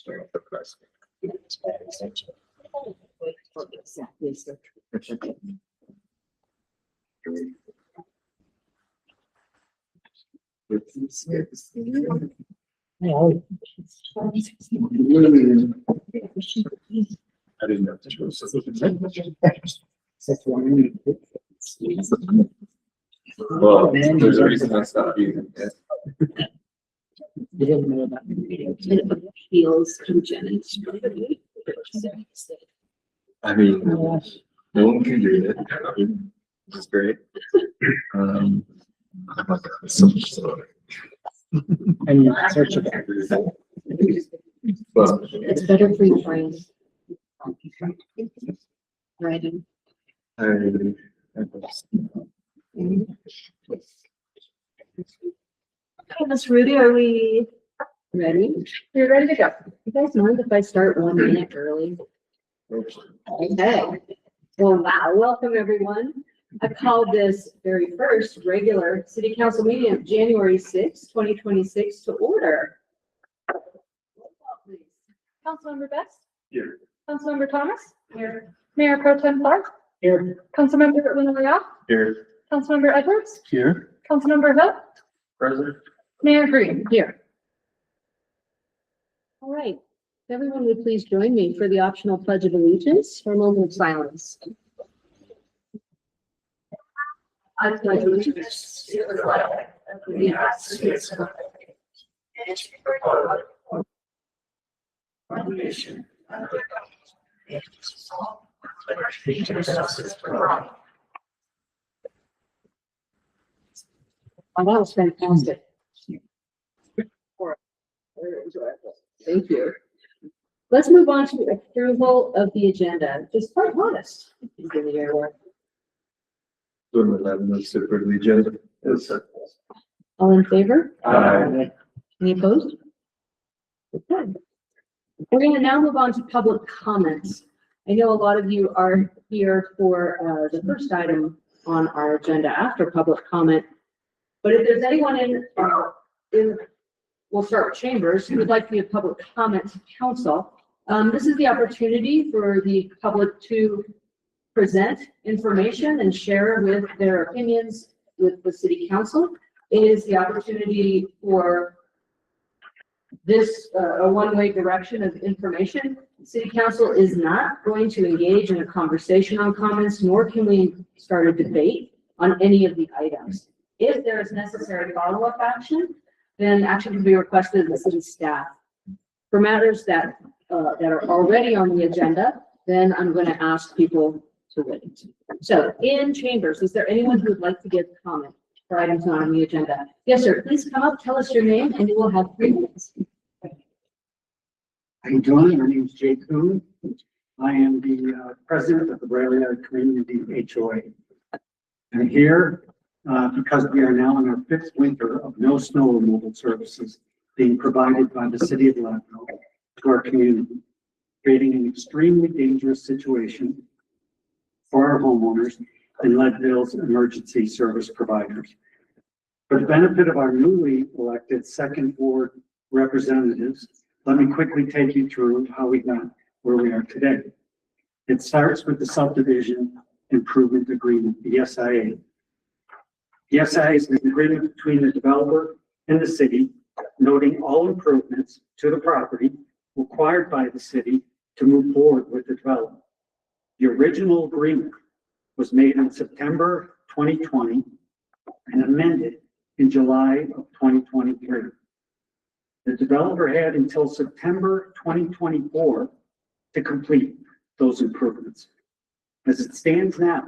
I didn't know this was. Well, there's a reason I stopped using it. You didn't know about the meeting. It feels congenital. I mean, no one can do it. It's great. Oh my God, it's so much slower. And you search it. Well, It's better for your brain. Right. Okay, Miss Rudy, are we ready? You're ready to go. You guys mind if I start 1 minute early? Okay. Well, wow, welcome everyone. I called this very first regular city council meeting of January 6, 2026 to order. Councilmember Best, Here. Councilmember Thomas. Here. Mayor Pro Tem Clark, Here. Councilmember Linoya, Here. Councilmember Edwards, Here. Councilmember Hill, President. Mayor Green, here. All right. Everyone would please join me for the optional pledge of allegiance for a moment of silence. I pledge allegiance to the flag of the United States of America and to the republic for one nation under God, indivisible, with liberty and justice for all. Oh, that was fantastic. Very enjoyable. Thank you. Let's move on to approval of the agenda. Just quite honest. Doing 11 minutes to approve the agenda. Yes. All in favor? Aye. Any opposed? Okay. We're going to now move on to public comments. I know a lot of you are here for the first item on our agenda after public comment. But if there's anyone we'll start with chambers, who would like to give public comment to council. This is the opportunity for the public to present information and share with their opinions with the city council. It is the opportunity for this a one-way direction of information. City council is not going to engage in a conversation on comments, nor can we start a debate on any of the items. If there is necessary follow-up action, then action can be requested of the city staff. For matters that are already on the agenda, then I'm going to ask people to wait. So in chambers, is there anyone who would like to give comment for items not on the agenda? Yes, sir. Please come up, tell us your name, and you will have 3 minutes. How you doing? My name is Jay Kuhn. I am the president of the Braille Community HOA. I'm here because we are now in our 5th winter of no snow removal services being provided by the city of Leadville to our community, creating an extremely dangerous situation for our homeowners and Leadville's emergency service providers. For the benefit of our newly elected 2nd Ward representatives, let me quickly take you through how we got where we are today. It starts with the subdivision improvement agreement, the SIA. The SIA is an agreement between the developer and the city, noting all improvements to the property required by the city to move forward with the development. The original agreement was made in September 2020 and amended in July of 2023. The developer had until September 2024 to complete those improvements. As it stands now,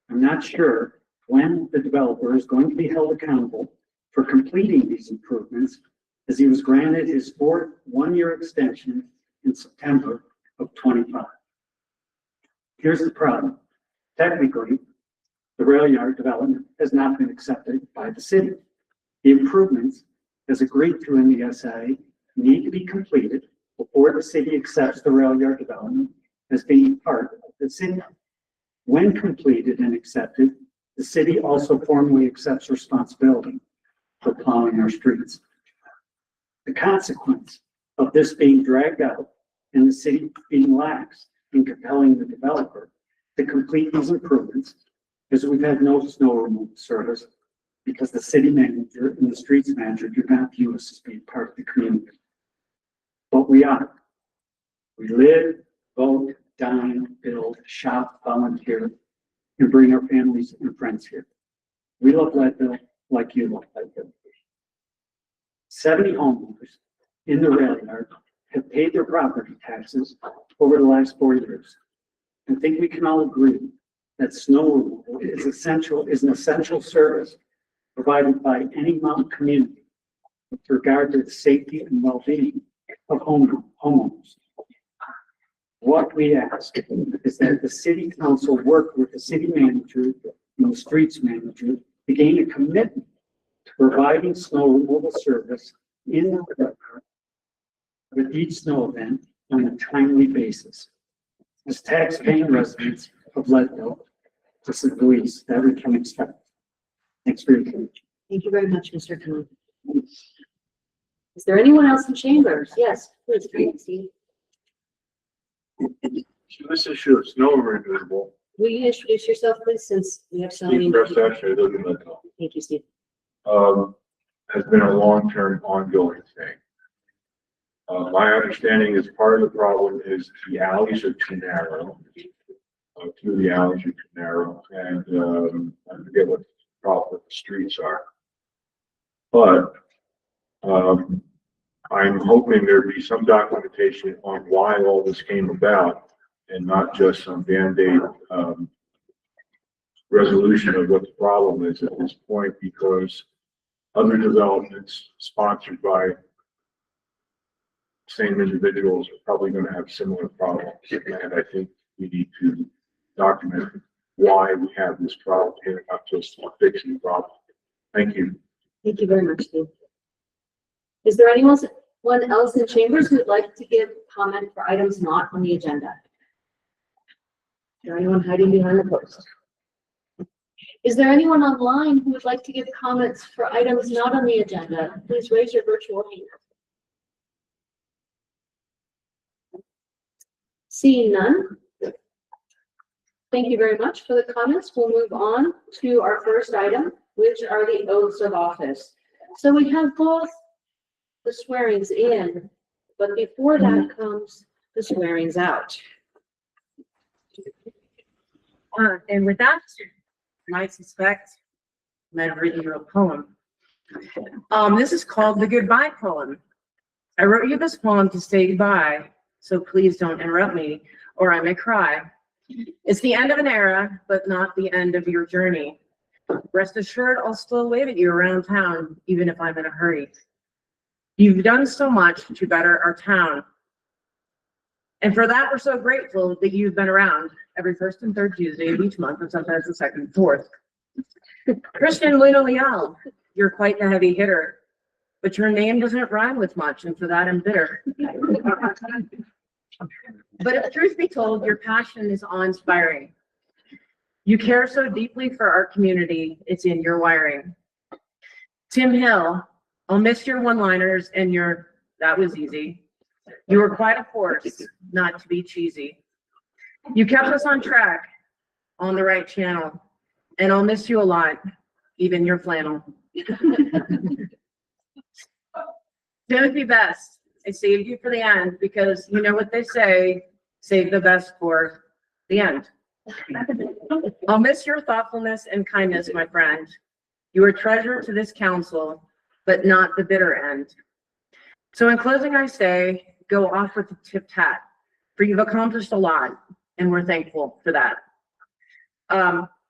I'm not sure when the developer is going to be held accountable for completing these improvements, as he was granted his 4th one-year extension in September of 25. Here's the problem. Technically, the rail yard development has not been accepted by the city. The improvements, as agreed to in the SIA, need to be completed before the city accepts the rail yard development as being part of the city. When completed and accepted, the city also formally accepts responsibility for plowing our streets. The consequence of this being dragged out and the city being lax in compelling the developer to complete these improvements, because we've had no snow removal service, because the city manager and the streets manager do not view us as being part of the community. But we are. We live, vote, dine, build, shop, volunteer, and bring our families and friends here. We love Leadville like you love Leadville. 70 homeowners in the rail yard have paid their property taxes over the last 4 years. I think we can all agree that snow removal is an essential service provided by any mountain community with regard to the safety and well-being of homeowners. What we ask is that the city council work with the city manager and the streets manager to gain a commitment to providing snow removal service in the river with each snow event on a timely basis. As tax-paying residents of Leadville, this is the least that we can expect. Thanks for your attention. Thank you very much, Mr. Khan. Is there anyone else in chambers? Yes, please, Steve. This issue of snow removal, Will you introduce yourself, please, since we have so many? Steve Prestash, I live in Leadville, Thank you, Steve. has been a long-term ongoing thing. My understanding is part of the problem is the alleys are too narrow. Two of the alleys are too narrow, and I forget what the problem with the streets are. But I'm hoping there'd be some documentation on why all this came about and not just some Band-Aid resolution of what the problem is at this point, because other developments sponsored by same individuals are probably going to have similar problems. And I think we need to document why we have this problem here, not just fixing the problem. Thank you. Thank you very much, Steve. Is there anyone else in chambers who'd like to give comment for items not on the agenda? Is there anyone hiding behind the post? Is there anyone online who would like to give comments for items not on the agenda? Please raise your virtual hand. Seeing none. Thank you very much for the comments. We'll move on to our first item, which are the oaths of office. So we have both the swearings in, but before that comes the swearings out. And with that, I suspect I might have written you a poem. This is called the Goodbye Poem. I wrote you this poem to say goodbye, so please don't interrupt me or I may cry. It's the end of an era, but not the end of your journey. Rest assured, I'll still wave at you around town, even if I'm in a hurry. You've done so much to better our town. And for that, we're so grateful that you've been around every first and third Tuesday of each month, and sometimes the second and fourth. Christian Luna Leal, you're quite the heavy hitter, but your name doesn't rhyme with much, and for that I'm bitter. But if the truth be told, your passion is awe-inspiring. You care so deeply for our community, it's in your wiring. Tim Hill, I'll miss your one-liners and your, that was easy. You were quite a force, not to be cheesy. You kept us on track, on the right channel, and I'll miss you a lot, even your flannel. Timothy Best, I saved you for the end because you know what they say, save the best for the end. I'll miss your thoughtfulness and kindness, my friend. You are a treasure to this council, but not the bitter end. So in closing, I say, go off with the tip-tat, for you've accomplished a lot, and we're thankful for that.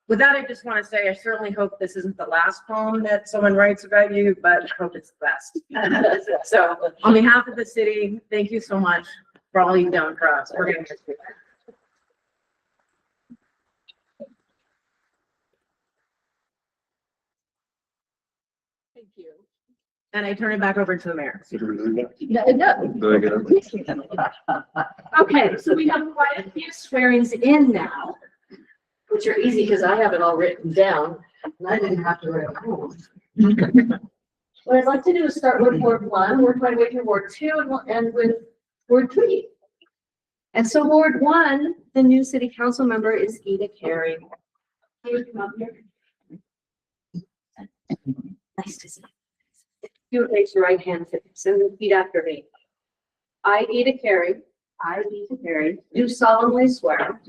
With that, I just want to say, I certainly hope this isn't the last poem that someone writes about you, but I hope it's the best. So on behalf of the city, thank you so much for all you've done for us. We're going to miss you. Thank you. And I turn it back over to the mayor. Okay, so we have quite a few swearings in now, which are easy because I have it all written down and I didn't have to write a poem. What I'd like to do is start with Ward 1, work my way through Ward 2, and we'll end with Ward 3. And so Ward 1, the new city council member is Ida Carey. Can you come up here? Nice to see you. You raise your right hand and repeat after me. I, Ida Carey, do solemnly swear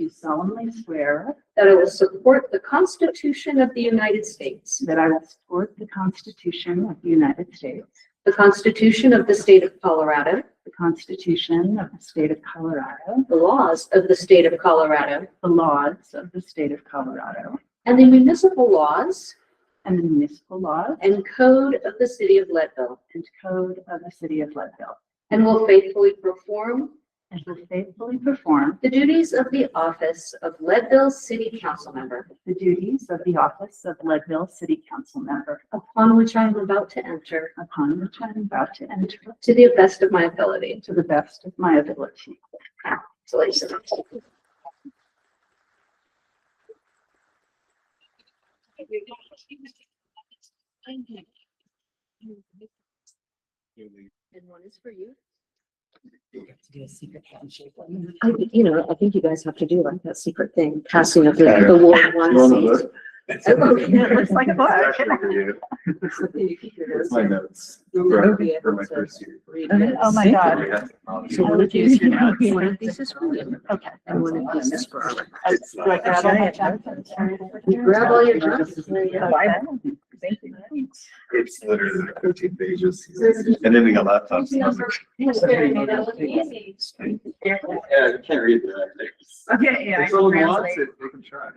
that I will support the Constitution of the United States, that I will support the Constitution of the United States, the Constitution of the State of Colorado, the Constitution of the State of Colorado, the laws of the State of Colorado, the laws of the State of Colorado, and the municipal laws and the municipal laws and code of the City of Leadville, and code of the City of Leadville, and will faithfully perform and will faithfully perform the duties of the office of Leadville City Council Member, the duties of the office of Leadville City Council Member, upon which I am about to enter, upon which I am about to enter to the best of my ability. to the best of my ability. Congratulations. And one is for you. Do a secret handshake. I think you guys have to do like that secret thing, passing of the Ward You wanna 1 look? seat. It looks like a book. It's my notes for my first year. Oh my God. So one of these, one of these is for you. Okay. And one of these is for our. It's like that on my chest. You grab all your junk. There you go. Thank you. It's literally like 15 pages. And then we got laptops. Yes, very good. That was easy. Yeah, you can't read that. Okay, yeah. I If someone can wants translate. it, they can try.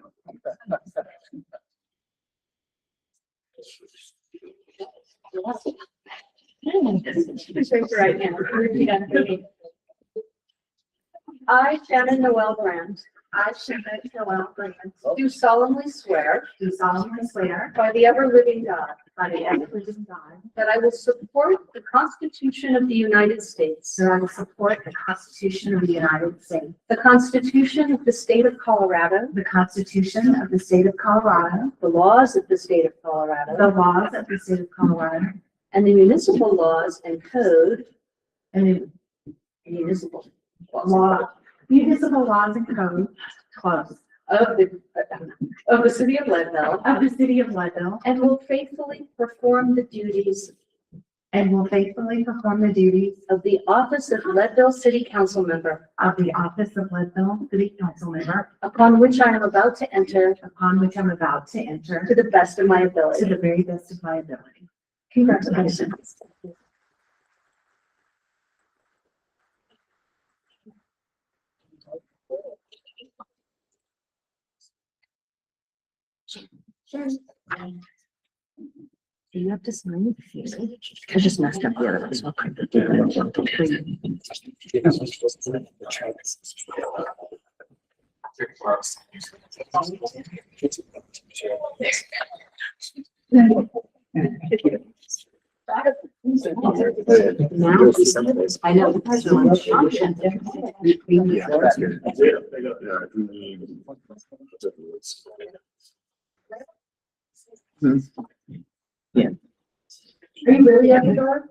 Just raise your right hand. Repeat after me. I, Shannon Noel Brand, do solemnly swear by the ever-living God that I will support the Constitution of the United States, That I will support the Constitution of the United States, the Constitution of the State of Colorado, the Constitution of the State of Colorado, the laws of the State of Colorado, the laws of the State of Colorado, and the municipal laws and code, and the municipal municipal laws and codes of the City of Leadville, of the City of Leadville, and will faithfully perform the duties and will faithfully perform the duties of the office of Leadville City Council Member, of the office of Leadville City Council Member, upon which I am about to enter upon which I'm about to enter to the best of my to ability. the very best of my ability. Congratulations. Do you have to sign it? I just messed up the other one, so I'll print Now, I know. Because you're on function. Yeah, that's good. Are you really at the door?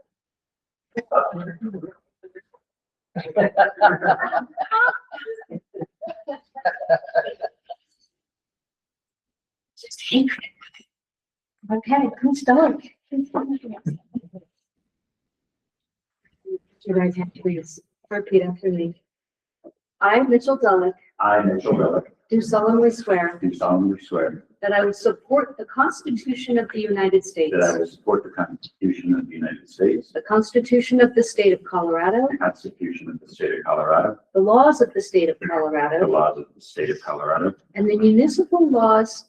Okay, who's done? You guys have to repeat after me. I, Mitchell Delick, I, Mitchell Miller, do solemnly swear do solemnly swear that I will support the Constitution of the United States, that I will support the Constitution of the United States, the Constitution of the State of Colorado, the Constitution of the State of Colorado, the laws of the State of the Colorado, laws of the State of Colorado, and the municipal laws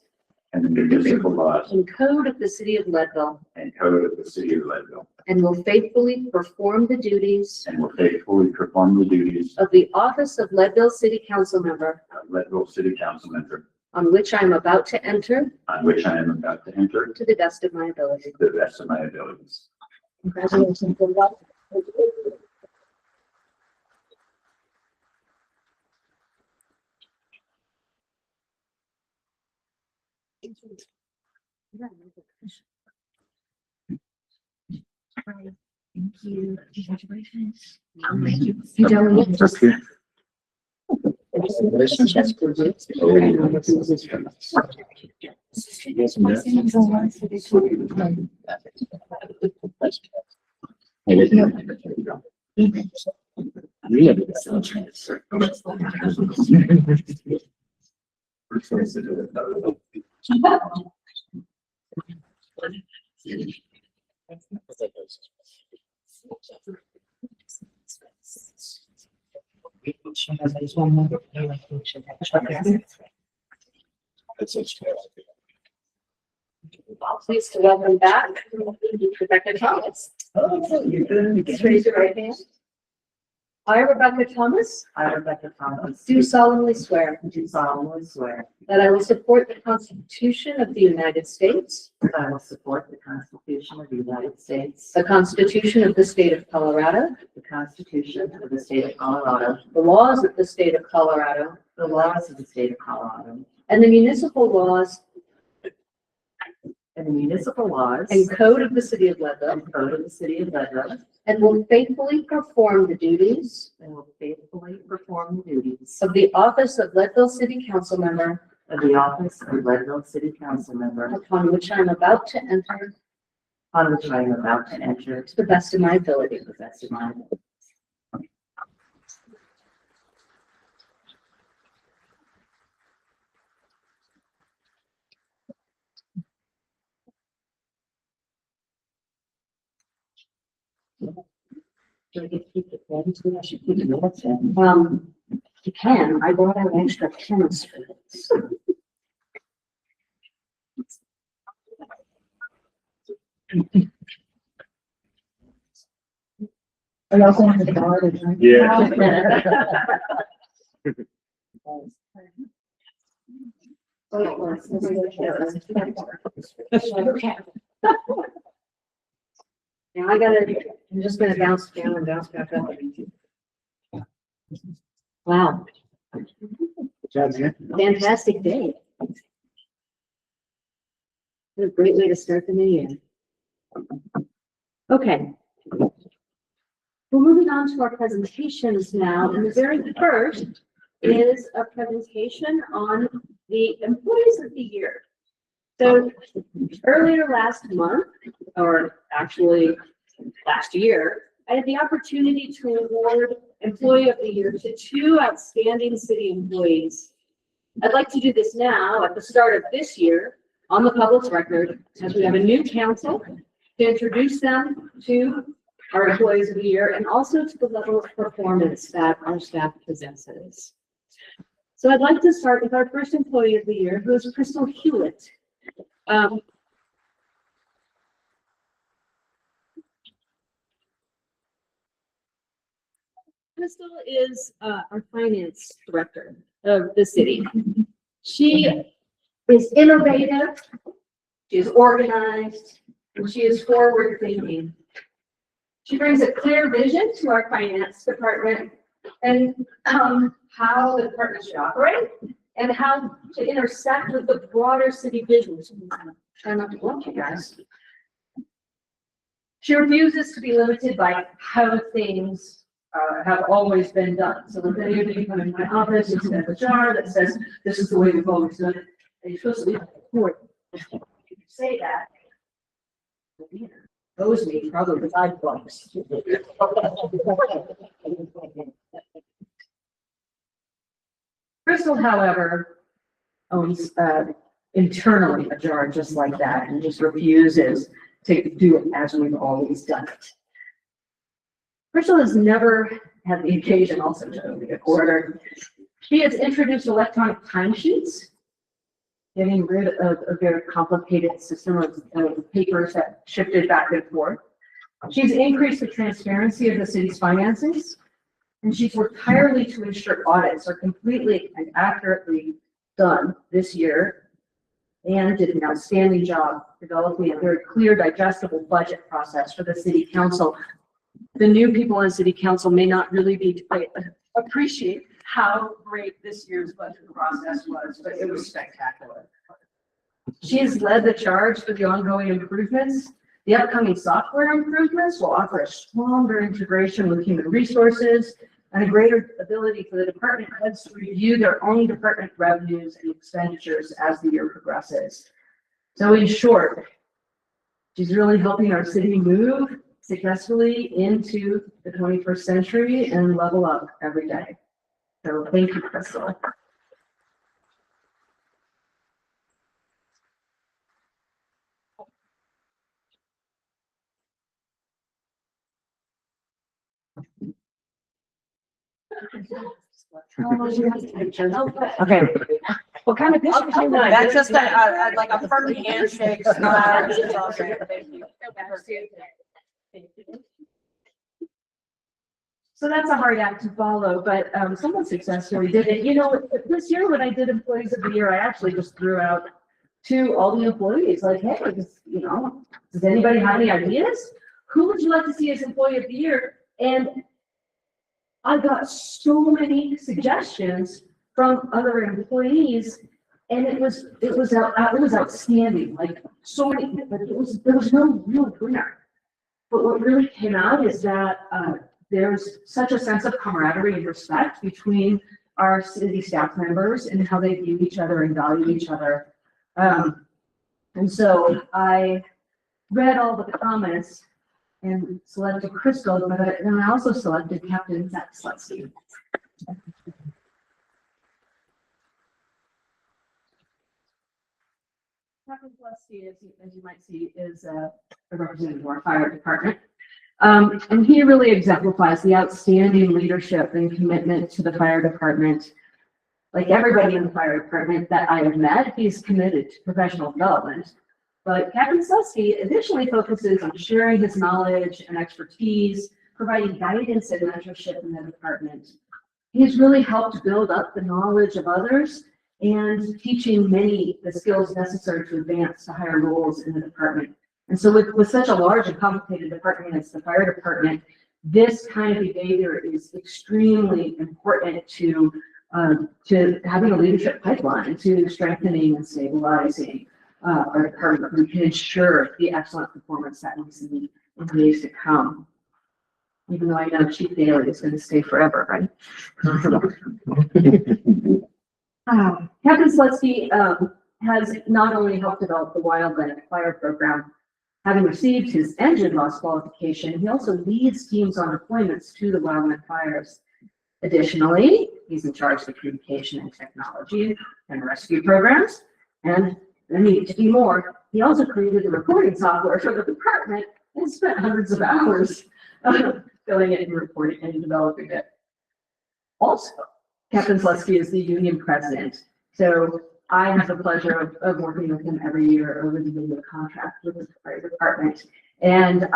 and the municipal laws and code of the City of Leadville, and code of the City of Leadville, and will faithfully perform the duties and will faithfully perform the duties of the office of Leadville City Council Member, of Leadville City Council Member, on which I am about to enter on which I am about to enter to the best of my ability. to the best of my abilities. Congratulations and welcome. Thank you. Congratulations. You don't. Okay. Please to welcome back Rebecca Thomas. Please raise your right hand. I, Rebecca Thomas, I, Rebecca Thomas, do solemnly swear do solemnly swear that I will support the Constitution of the United States, that I will support the Constitution of the United States, the Constitution of the State of Colorado, the Constitution of the State of Colorado, the laws of the State of Colorado, the laws of the State of Colorado, and the municipal laws and the municipal laws and code of the City of Leadville, and code of the City of Leadville, and will faithfully perform the duties and will faithfully perform the duties of the office of Leadville City Council Member, of the office of Leadville City Council Member, upon which I am about to enter on which I am about to enter to the best of my ability. to the best of my ability. Do I get to keep the pens? I should keep the notes in. You can. I brought out extra pens for this. Are y'all going to the bar to drink? Yeah. Now I'm just gonna bounce down and bounce back up. Wow, fantastic day. What a great way to start the new year. Okay. We're moving on to our presentations now, and the very first is a presentation on the employees of the year. So earlier last month, or actually last year, I had the opportunity to award Employee of the Year to two outstanding city employees. I'd like to do this now at the start of this year on the public's record, as we have a new council, to introduce them to our Employees of the Year and also to the level of performance that our staff possesses. So I'd like to start with our first Employee of the Year, who is Crystal Hewlett. Crystal is our finance director of the city. She is innovative, she is organized, and she is forward thinking. She brings a clear vision to our finance department and how the department should operate and how to intersect with the broader city vision. Try not to block you guys. She refuses to be limited by how things have always been done. So if any of you come in my office, you see a jar that says, this is the way we've always done it, and you're supposed to leave it before. If you say that, owes me probably $5. Crystal, however, owns internally a jar just like that and just refuses to do it as we've always done it. Crystal has never had the occasion also to be a quarter. She has introduced electronic timesheets, getting rid of a very complicated system of papers that shifted back and forth. She's increased the transparency of the city's finances, and she's worked tirelessly to ensure audits are completely and accurately done this year, and did an outstanding job developing a very clear, digestible budget process for the city council. The new people on city council may not really appreciate how great this year's budget process was, but it was spectacular. She has led the charge for the ongoing improvements The upcoming software improvements will offer a stronger integration with human resources and a greater ability for the department heads to review their own department revenues and expenditures as the year progresses. So in short, she's really helping our city move successfully into the 21st century and level up every day. So thank you, Crystal. Okay. What kind of picture? That's just like a firm handshake. Thank you. So that's a hard act to follow, but someone successfully did it. You know, this year when I did Employees of the Year, I actually just threw out to all the employees, like, hey, does anybody have any ideas? Who would you like to see as Employee of the Year? And I got so many suggestions from other employees, and it was outstanding. Like so many, but there was no real winner. But what really came out is that there's such a sense of camaraderie and respect between our city staff members and how they view each other and value each other. And so I read all the comments and selected Crystal, but I also selected Captain Zach Slutsky. Captain Slutsky, as you might see, is a representative of our fire department. And he really exemplifies the outstanding leadership and commitment to the fire department. Like everybody in the fire department that I have met, he's committed to professional development. But Captain Slutsky additionally focuses on sharing his knowledge and expertise, providing guidance and mentorship in the department. He's really helped build up the knowledge of others and teaching many the skills necessary to advance to higher roles in the department. And so with such a large and complicated department as the fire department, this kind of behavior is extremely important to having a leadership pipeline, to strengthening and stabilizing our department. We can ensure the excellent performance that we see in the days to come. Even though I know Chief Daly is going to stay forever, right? Captain Slutsky has not only helped develop the Wildland Fire Program, having received his engine loss qualification, he also leads teams on deployments to the wildland fires. Additionally, he's in charge of the communication and technology and rescue programs. And there needed to be more. He also created the reporting software for the department and spent hundreds of hours filling it and reporting and developing it. Also, Captain Slutsky is the union president. So I have the pleasure of working with him every year over the union contract with the fire department. And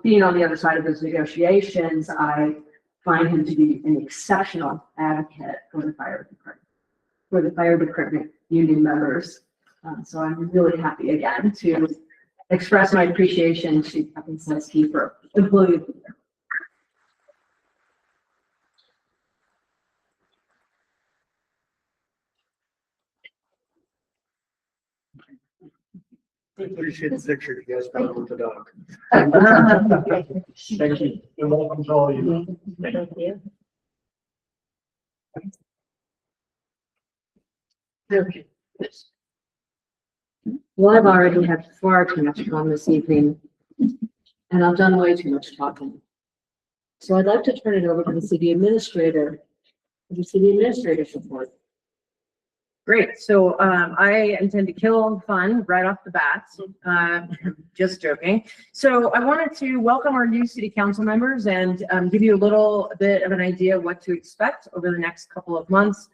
being on the other side of those negotiations, I find him to be an exceptional advocate for the fire department union members. So I'm really happy again to express my appreciation to Captain Slutsky for Employee of the Year. Appreciate the picture you guys got with the dog. Thank you. And welcome to all of you. Thank you. Okay. Well, I've already had far too much fun this evening, and I've done way too much talking. So I'd like to turn it over to the city administrator, the city administrator's report. Great. So I intend to kill fun right off the bat. Just joking. So I wanted to welcome our new city council members and give you a little bit of an idea of what to expect over the next couple of months.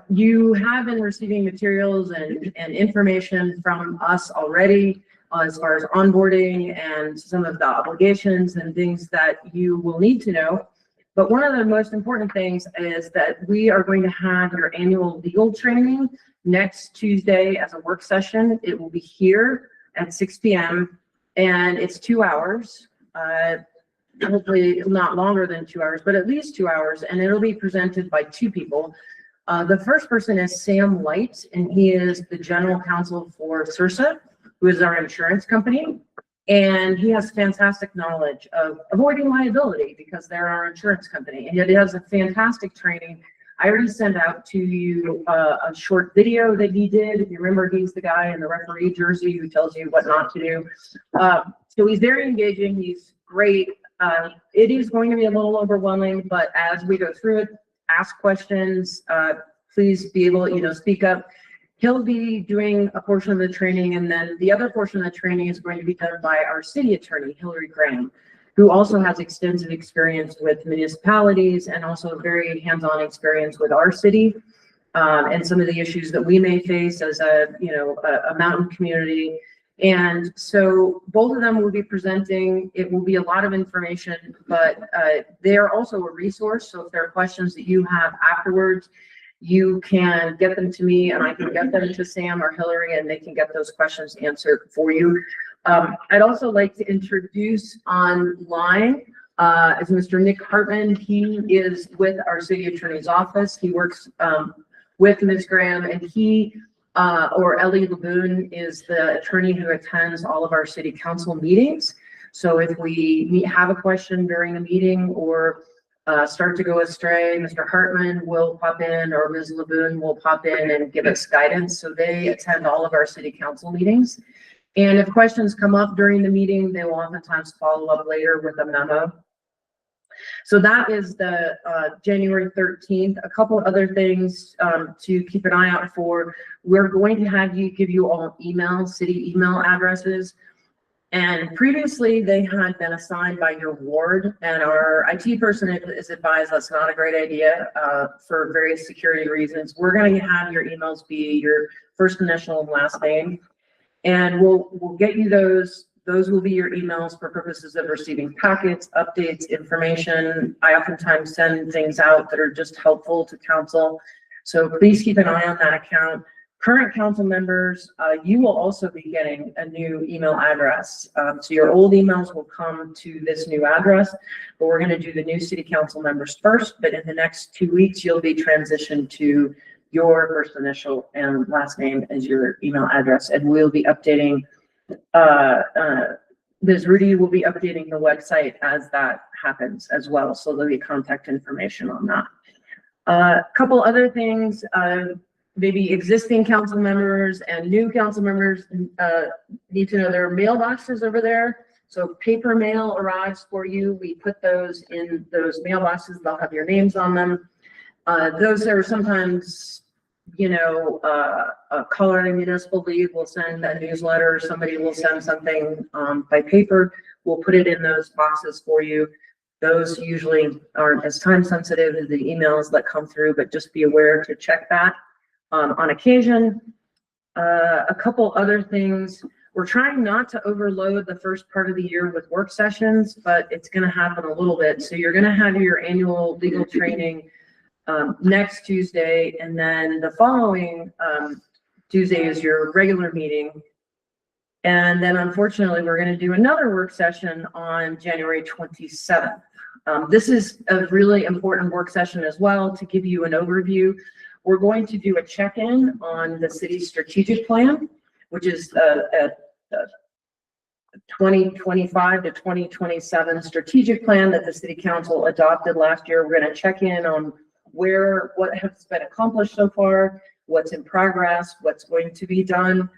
You have been receiving materials and information from us already as far as onboarding and some of the obligations and things that you will need to know. But one of the most important things is that we are going to have your annual legal training next Tuesday as a work session. It will be here at 6 p.m. and it's 2 hours. Hopefully not longer than 2 hours, but at least 2 hours. And it'll be presented by two people. The first person is Sam White, and he is the general counsel for CIRSA. who is our insurance company. And he has fantastic knowledge of avoiding liability because they're our insurance company. And he has a fantastic training. I already sent out to you a short video that he did. If you remember, he's the guy in the referee jersey who tells you what not to do. So he's very engaging. He's great. It is going to be a little overwhelming, but as we go through it, ask questions, please be able, speak up. He'll be doing a portion of the training, and then the other portion of the training is going to be done by our city attorney, Hillary Graham, who also has extensive experience with municipalities and also very hands-on experience with our city, and some of the issues that we may face as a mountain community. And so both of them will be presenting. It will be a lot of information, but they are also a resource. So if there are questions that you have afterwards, you can get them to me and I can get them to Sam or Hillary and they can get those questions answered for you. I'd also like to introduce online is Mr. Nick Hartman. He is with our city attorney's office. He works with Ms. Graham, and he or Ellie Laboon is the attorney who attends all of our city council meetings. So if we have a question during a meeting or start to go astray, Mr. Hartman will pop in or Ms. Laboon will pop in and give us guidance. So they attend all of our city council meetings. And if questions come up during the meeting, they will oftentimes follow up later with a memo. So that is the January 13th. A couple other things to keep an eye out for. We're going to give you all city email addresses. And previously they had been assigned by your ward, and our IT person is advised that's not a great idea for various security reasons. We're going to have your emails be your first initial and last name, and we'll get you those. Those will be your emails for purposes of receiving packets, updates, information. I oftentimes send things out that are just helpful to council. So please keep an eye on that account. Current council members, you will also be getting a new email address. So your old emails will come to this new address, but we're going to do the new city council members first. But in the next 2 weeks, you'll be transitioned to your first initial and last name as your email address. And we'll be updating, Ms. Rudy will be updating the website as that happens as well. So there'll be contact information on that. A couple other things, maybe existing council members and new council members need to know there are mailboxes over there. So paper mail arrives for you. We put those in those mailboxes. They'll have your names on them. Those are sometimes, Colorado Municipal League will send a newsletter. Somebody will send something by paper. We'll put it in those boxes for you. Those usually aren't as time sensitive as the emails that come through, but just be aware to check that. On occasion. A couple other things. We're trying not to overload the first part of the year with work sessions, but it's going to happen a little bit. So you're going to have your annual legal training next Tuesday, and then the following Tuesday is your regular meeting. And then unfortunately, we're going to do another work session on January 27th. This is a really important work session as well to give you an overview. We're going to do a check-in on the city's strategic plan, which is a 2025 to 2027 strategic plan that the city council adopted last year. We're going to check in on what has been accomplished so far, what's in progress, what's going to be done.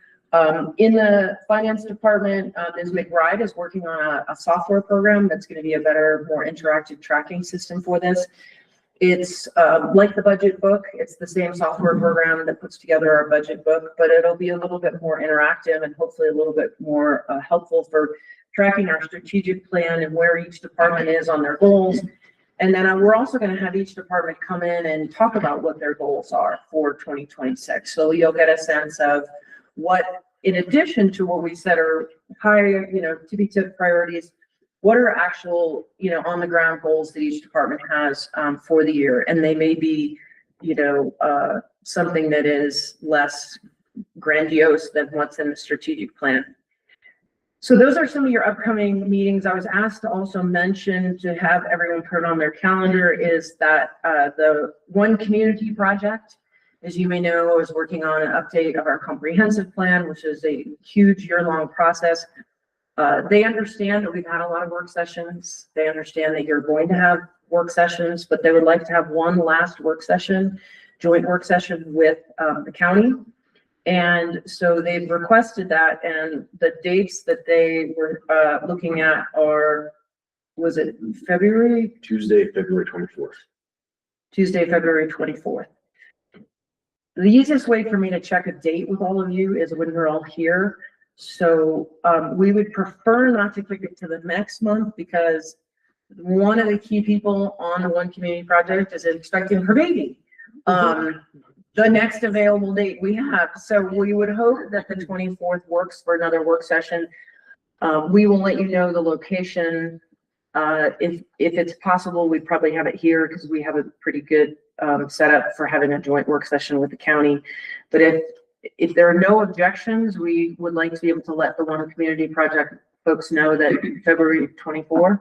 In the finance department, Ms. McBride is working on a software program that's going to be a better, more interactive tracking system for this. It's like the budget book. It's the same software program that puts together our budget book, but it'll be a little bit more interactive and hopefully a little bit more helpful for tracking our strategic plan and where each department is on their goals. And then we're also going to have each department come in and talk about what their goals are for 2026. So you'll get a sense of what, in addition to what we said are high, to be tip priorities, what are actual, on the ground goals that each department has for the year? And they may be, something that is less grandiose than what's in the strategic plan. So those are some of your upcoming meetings. I was asked to also mention, to have everyone put on their calendar, is that the One Community project as you may know, I was working on an update of our comprehensive plan, which is a huge year-long process. They understand that we've had a lot of work sessions. They understand that you're going to have work sessions, but they would like to have one last work session, joint work session with the county. And so they've requested that, and the dates that they were looking at are, was it February? Tuesday, February 24th. Tuesday, February 24th. The easiest way for me to check a date with all of you is when we're all here. So we would prefer not to kick it to the next month because one of the key people on the One Community Project is expecting her baby. The next available date we have. So we would hope that the 24th works for another work session. We will let you know the location. If it's possible, we'd probably have it here because we have a pretty good setup for having a joint work session with the county. But if there are no objections, we would like to be able to let the One Community Project folks know that February 24th.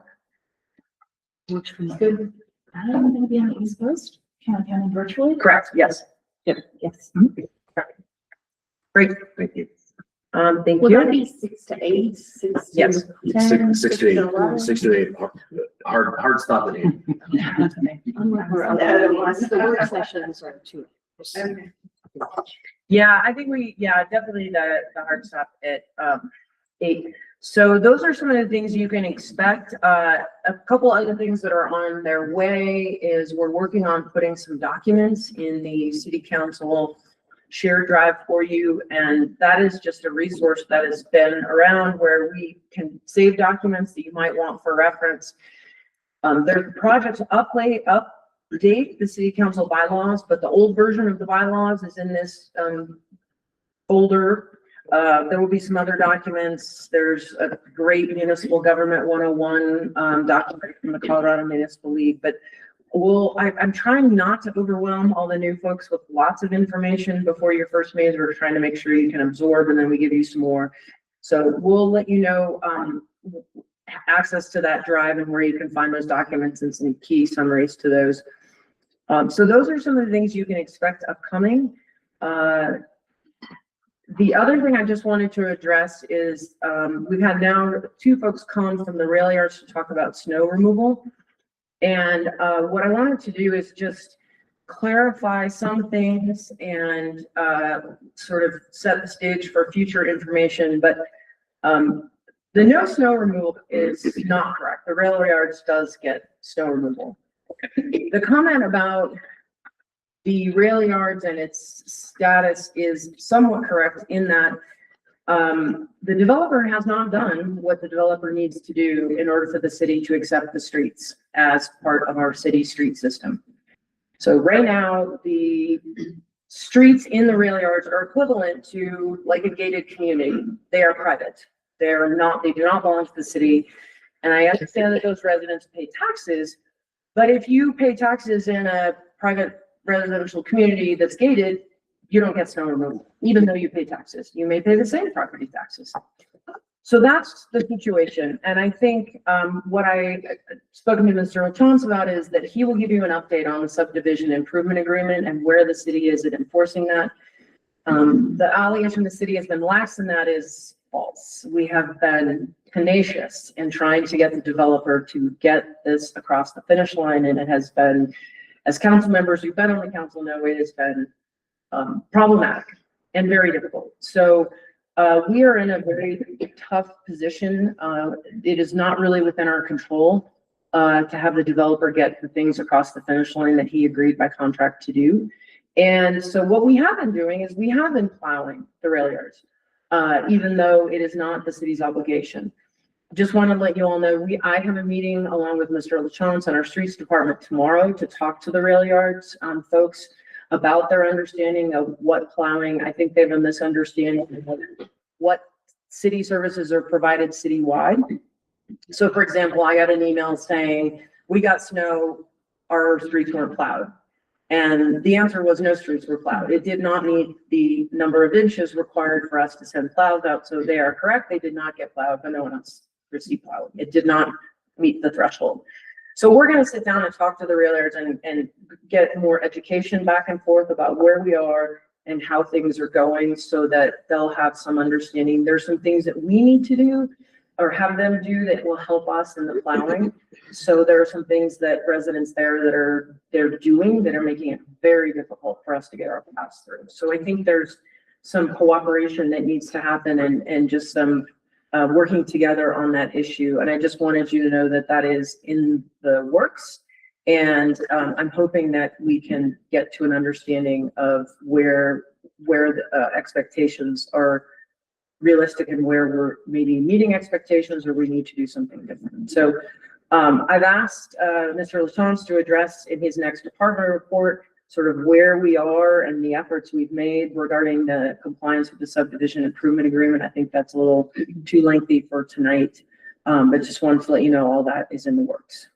Which is good. I'm going to be on the East Coast, county virtually. Correct, yes. Yes. Great, Thank you. thank Will that you. be 6 to 8, 6 to Yes. 10? Six to 11? 6 to 8, hard stop at 8. Unlike our other ones, the work sessions are 2 hours. Yeah, I think definitely the hard stop at 8. So those are some of the things you can expect. A couple other things that are on their way is we're working on putting some documents in the city council shared drive for you. And that is just a resource that has been around where we can save documents that you might want for reference. There's projects update the city council bylaws, but the old version of the bylaws is in this folder. There will be some other documents. There's a great municipal government 101 document from the Colorado Municipal League, but I'm trying not to overwhelm all the new folks with lots of information before your first meeting. We're trying to make sure you can absorb, and then we give you some more. So we'll let you know access to that drive and where you can find those documents and some key summaries to those. So those are some of the things you can expect upcoming. The other thing I just wanted to address is we've had now 2 folks come from the rail yards to talk about snow removal. And what I wanted to do is just clarify some things and sort of set the stage for future information. But the no snow removal is not correct. The rail yards does get snow removal. The comment about the rail yards and its status is somewhat correct in that the developer has not done what the developer needs to do in order for the city to accept the streets as part of our city street system. So right now, the streets in the rail yards are equivalent to like a gated community. They are private. They do not belong to the city. And I understand that those residents pay taxes, but if you pay taxes in a private residential community that's gated, you don't get snow removal, even though you pay taxes. You may pay the same property taxes. So that's the situation. And I think what I spoken to Mr. LaChance about is that he will give you an update on the subdivision improvement agreement and where the city is at enforcing that. The allegation the city has been lax in that is false. We have been tenacious in trying to get the developer to get this across the finish line, and it has been, as council members who've been on the council know, it has been problematic and very difficult. So we are in a very tough position. It is not really within our control to have the developer get the things across the finish line that he agreed by contract to do. And so what we have been doing is we have been plowing the rail yards, even though it is not the city's obligation. Just want to let you all know, I have a meeting along with Mr. LaChance and our streets department tomorrow to talk to the rail yards folks about their understanding of what plowing. I think they have a misunderstanding of what city services are provided citywide. So for example, I got an email saying, we got snow, our streets weren't plowed. And the answer was no streets were plowed. It did not meet the number of inches required for us to send plows out. So they are correct. They did not get plowed, but no one else received plowing. It did not meet the threshold. So we're gonna sit down and talk to the realtors and get more education back and forth about where we are and how things are going so that they'll have some understanding. There's some things that we need to do or have them do that will help us in the plowing. So there are some things that residents there that they're doing that are making it very difficult for us to get our paths through. So I think there's some cooperation that needs to happen and just some working together on that issue. And I just wanted you to know that that is in the works. And I'm hoping that we can get to an understanding of where the expectations are realistic and where we're maybe meeting expectations or we need to do something different. So I've asked Mr. LaChance to address in his next department report sort of where we are and the efforts we've made regarding the compliance with the subdivision improvement agreement. I think that's a little too lengthy for tonight, but just wanted to let you know all that is in the works.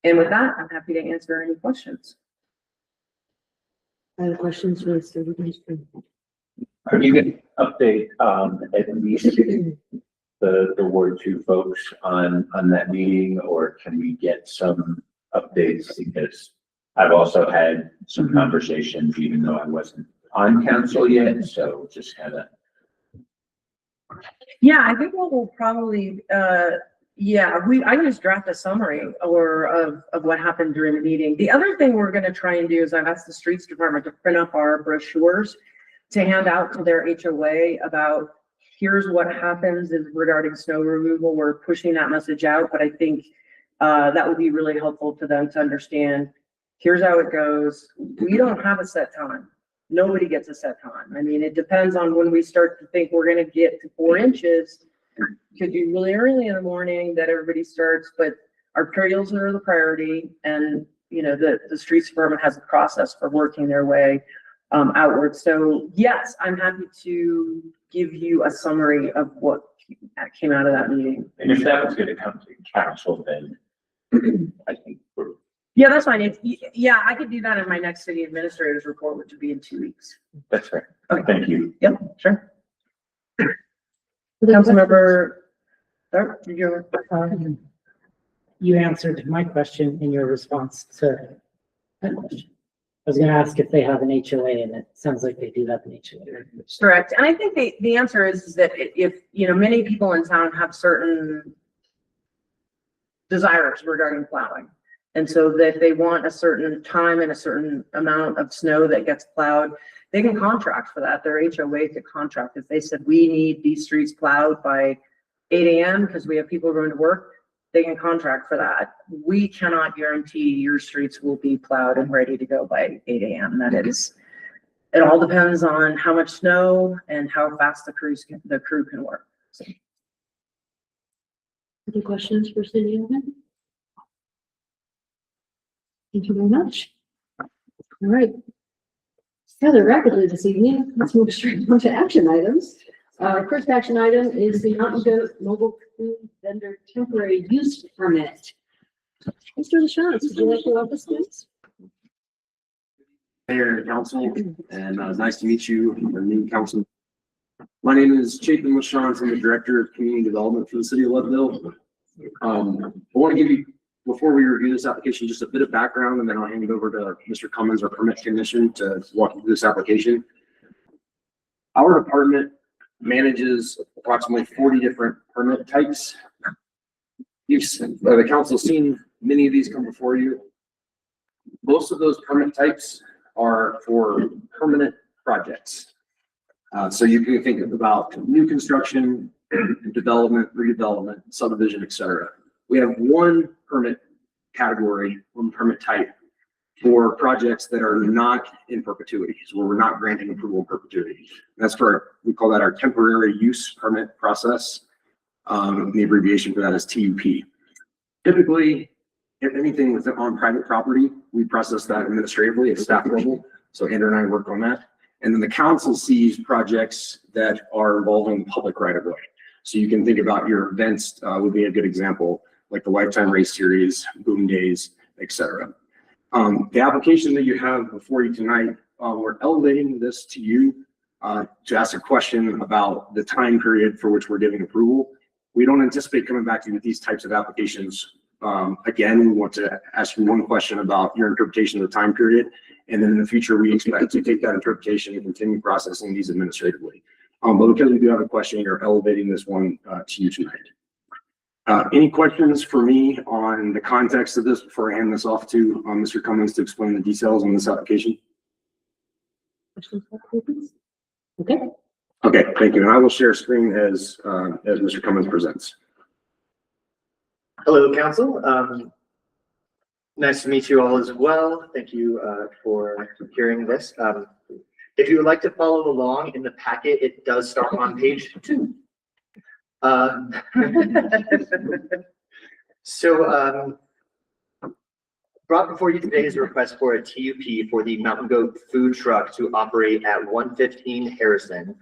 And with that, I'm happy to answer any questions. I have questions for Mr. Rubenstein. Are you going to update, at least the Ward 2 folks on that meeting, or can we get some updates? Because I've also had some conversations, even though I wasn't on council yet, so just kind of. Yeah, I think what we'll probably, I can just draft a summary of what happened during the meeting. The other thing we're gonna try and do is I've asked the streets department to print up our brochures to hand out to their HOA about here's what happens is regarding snow removal. We're pushing that message out, but I think that would be really helpful to them to understand. Here's how it goes. We don't have a set time. Nobody gets a set time. I mean, it depends on when we start to think we're gonna get to 4 inches. Could be really early in the morning that everybody starts, but our perils are the priority. And, you know, the streets department has a process for working their way outward. So yes, I'm happy to give you a summary of what came out of that meeting. And if that was going to come to council, then I think we're. Yeah, that's fine. I could do that in my next city administrator's report, which would be in 2 weeks. That's fair. Okay. Thank you. Yep, sure. Councilmember, did you? You answered my question in your response to that question. I was gonna ask if they have an HOA, and it sounds like they do have an HOA. Correct. And I think the answer is that if, you know, many people in town have certain desires regarding plowing. And so that they want a certain time and a certain amount of snow that gets plowed, they can contract for that. Their HOA could contract. If they said, we need these streets plowed by 8 a.m. because we have people going to work, they can contract for that. We cannot guarantee your streets will be plowed and ready to go by 8 a.m. It all depends on how much snow and how fast the crew can work. So. Any questions for Cindy Edelman? Thank you very much. All right. Rather rapidly this evening, let's move straight on to action items. First action item is the Mountain Goat Mobile Food Vendor Temporary Use Permit. Mr. LaChance, would you like to walk us through this? Mayor and council, and nice to meet you, our new council. My name is Chapin LaChance. I'm the Director of Community Development for the City of Leadville. I want to give you, before we review this application, just a bit of background, and then I'll hand it over to Mr. Cummins, our permit technician, to walk you through this application. Our department manages approximately 40 different permit types. The council's seen many of these come before you. Most of those permit types are for permanent projects. So you can think about new construction, development, redevelopment, subdivision, etc. We have one permit category, one permit type for projects that are not in perpetuity, so where we're not granting approval in perpetuity. That's for, we call that our temporary use permit process. The abbreviation for that is TUP. Typically, if anything with on private property, we process that administratively at staff level. So Andrew and I work on that. And then the council sees projects that are involving public right of way. So you can think about your events would be a good example, like the Lifetime Race Series, Boom Days, etc. The application that you have before you tonight, we're elevating this to you to ask a question about the time period for which we're giving approval. We don't anticipate coming back to you with these types of applications Again, we want to ask you one question about your interpretation of the time period. And then in the future, we expect to take that interpretation and continue processing these administratively. But because we do have a question, we are elevating this one to you tonight. Any questions for me on the context of this before I hand this off to Mr. Cummings to explain the details on this application? Okay. Okay, thank you. And I will share screen as Mr. Cummings presents. Hello, council. Nice to meet you all as well. Thank you for hearing this. If you would like to follow along in the packet, it does start on page 2. Brought before you today is a request for a TUP for the Mountain Goat food truck to operate at 115 Harrison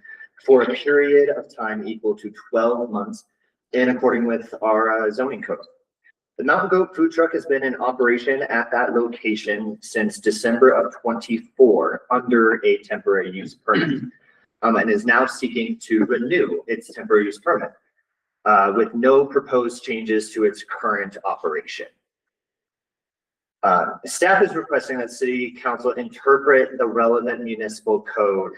for a period of time equal to 12 months in accordance with our zoning code. The Mountain Goat food truck has been in operation at that location since December of 24 under a temporary use permit, and is now seeking to renew its temporary use permit with no proposed changes to its current operation. Staff is requesting that City Council interpret the relevant municipal code.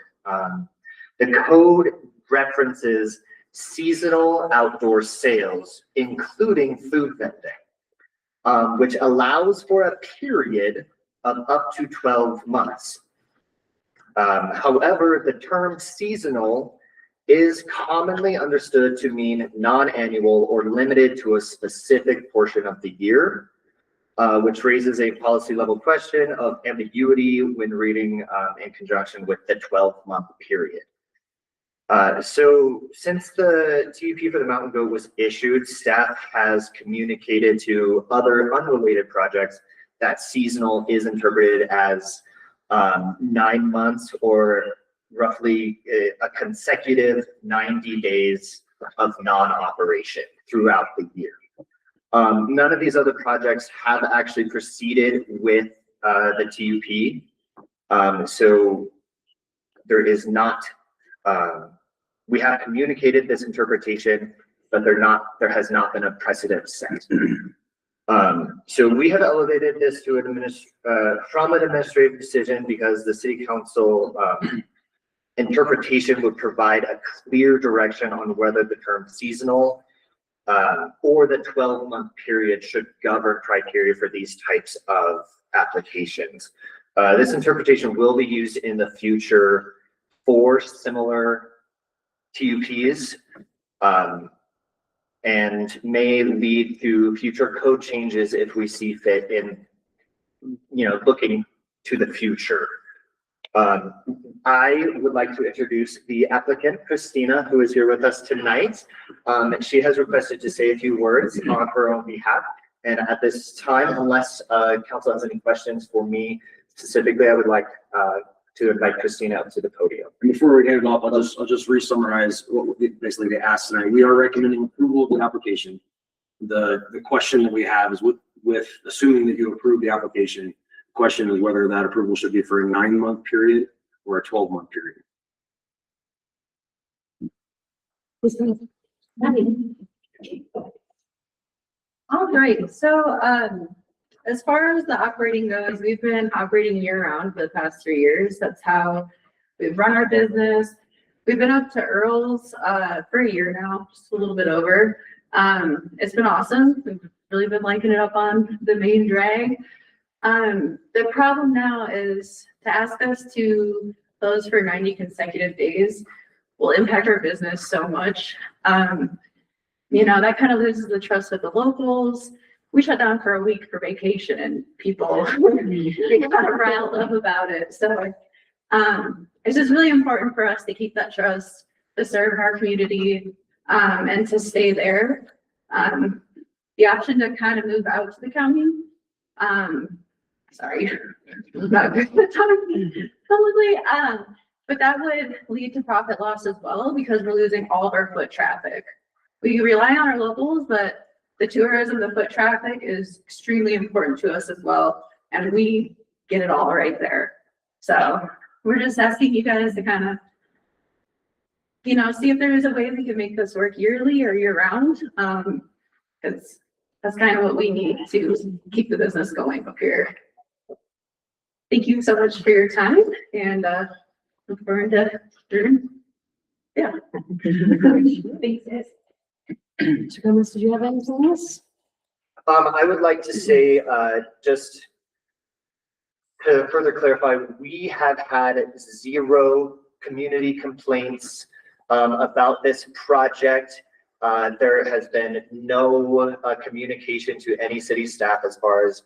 The code references seasonal outdoor sales, including food vending, which allows for a period of up to 12 months. However, the term seasonal is commonly understood to mean non-annual or limited to a specific portion of the year, which raises a policy level question of ambiguity when reading in conjunction with the 12-month period. So since the TUP for the Mountain Goat was issued, staff has communicated to other unrelated projects that seasonal is interpreted as 9 months or roughly a consecutive 90 days of non-operation throughout the year. None of these other projects have actually proceeded with the TUP. So there is not, we have communicated this interpretation, but there has not been a precedent set. So we have elevated this to from an administrative decision because the City Council interpretation would provide a clear direction on whether the term seasonal or the 12-month period should govern criteria for these types of applications. This interpretation will be used in the future for similar TUPs and may lead to future code changes if we see fit in, looking to the future. I would like to introduce the applicant, Christina, who is here with us tonight. She has requested to say a few words on her own behalf. And at this time, unless council has any questions for me specifically, I would like to invite Christina up to the podium. Before we hand it off, I'll just re-summarize what basically they asked tonight. We are recommending approval of the application. The question that we have is with assuming that you approve the application, the question is whether that approval should be for a 9-month period or a 12-month period. All right, so as far as the operating goes, we've been operating year-round for the past 3 years. That's how we've run our business. We've been up to Earl's for a year now, just a little bit over. It's been awesome. We've really been liking it up on the main drag. The problem now is to ask us to close for 90 consecutive days will impact our business so much. That kind of loses the trust of the locals. We shut down for a week for vacation and people get kind of riled up about it. So it's just really important for us to keep that trust, to serve our community, and to stay there. The option to kind of move out to the county, not publicly, but that would lead to profit loss as well because we're losing all of our foot traffic. We rely on our locals, but the tourism, the foot traffic is extremely important to us as well. And we get it all right there. So we're just asking you guys to kind of, see if there is a way we can make this work yearly or year round. Because that's kind of what we need to keep the business going up here. Thank you so much for your time and, look forward to, yeah. Thanks, guys. Mr. Gomez, did you have anything else? I would like to say, just to further clarify, we have had 0 community complaints about this project. There has been no communication to any city staff as far as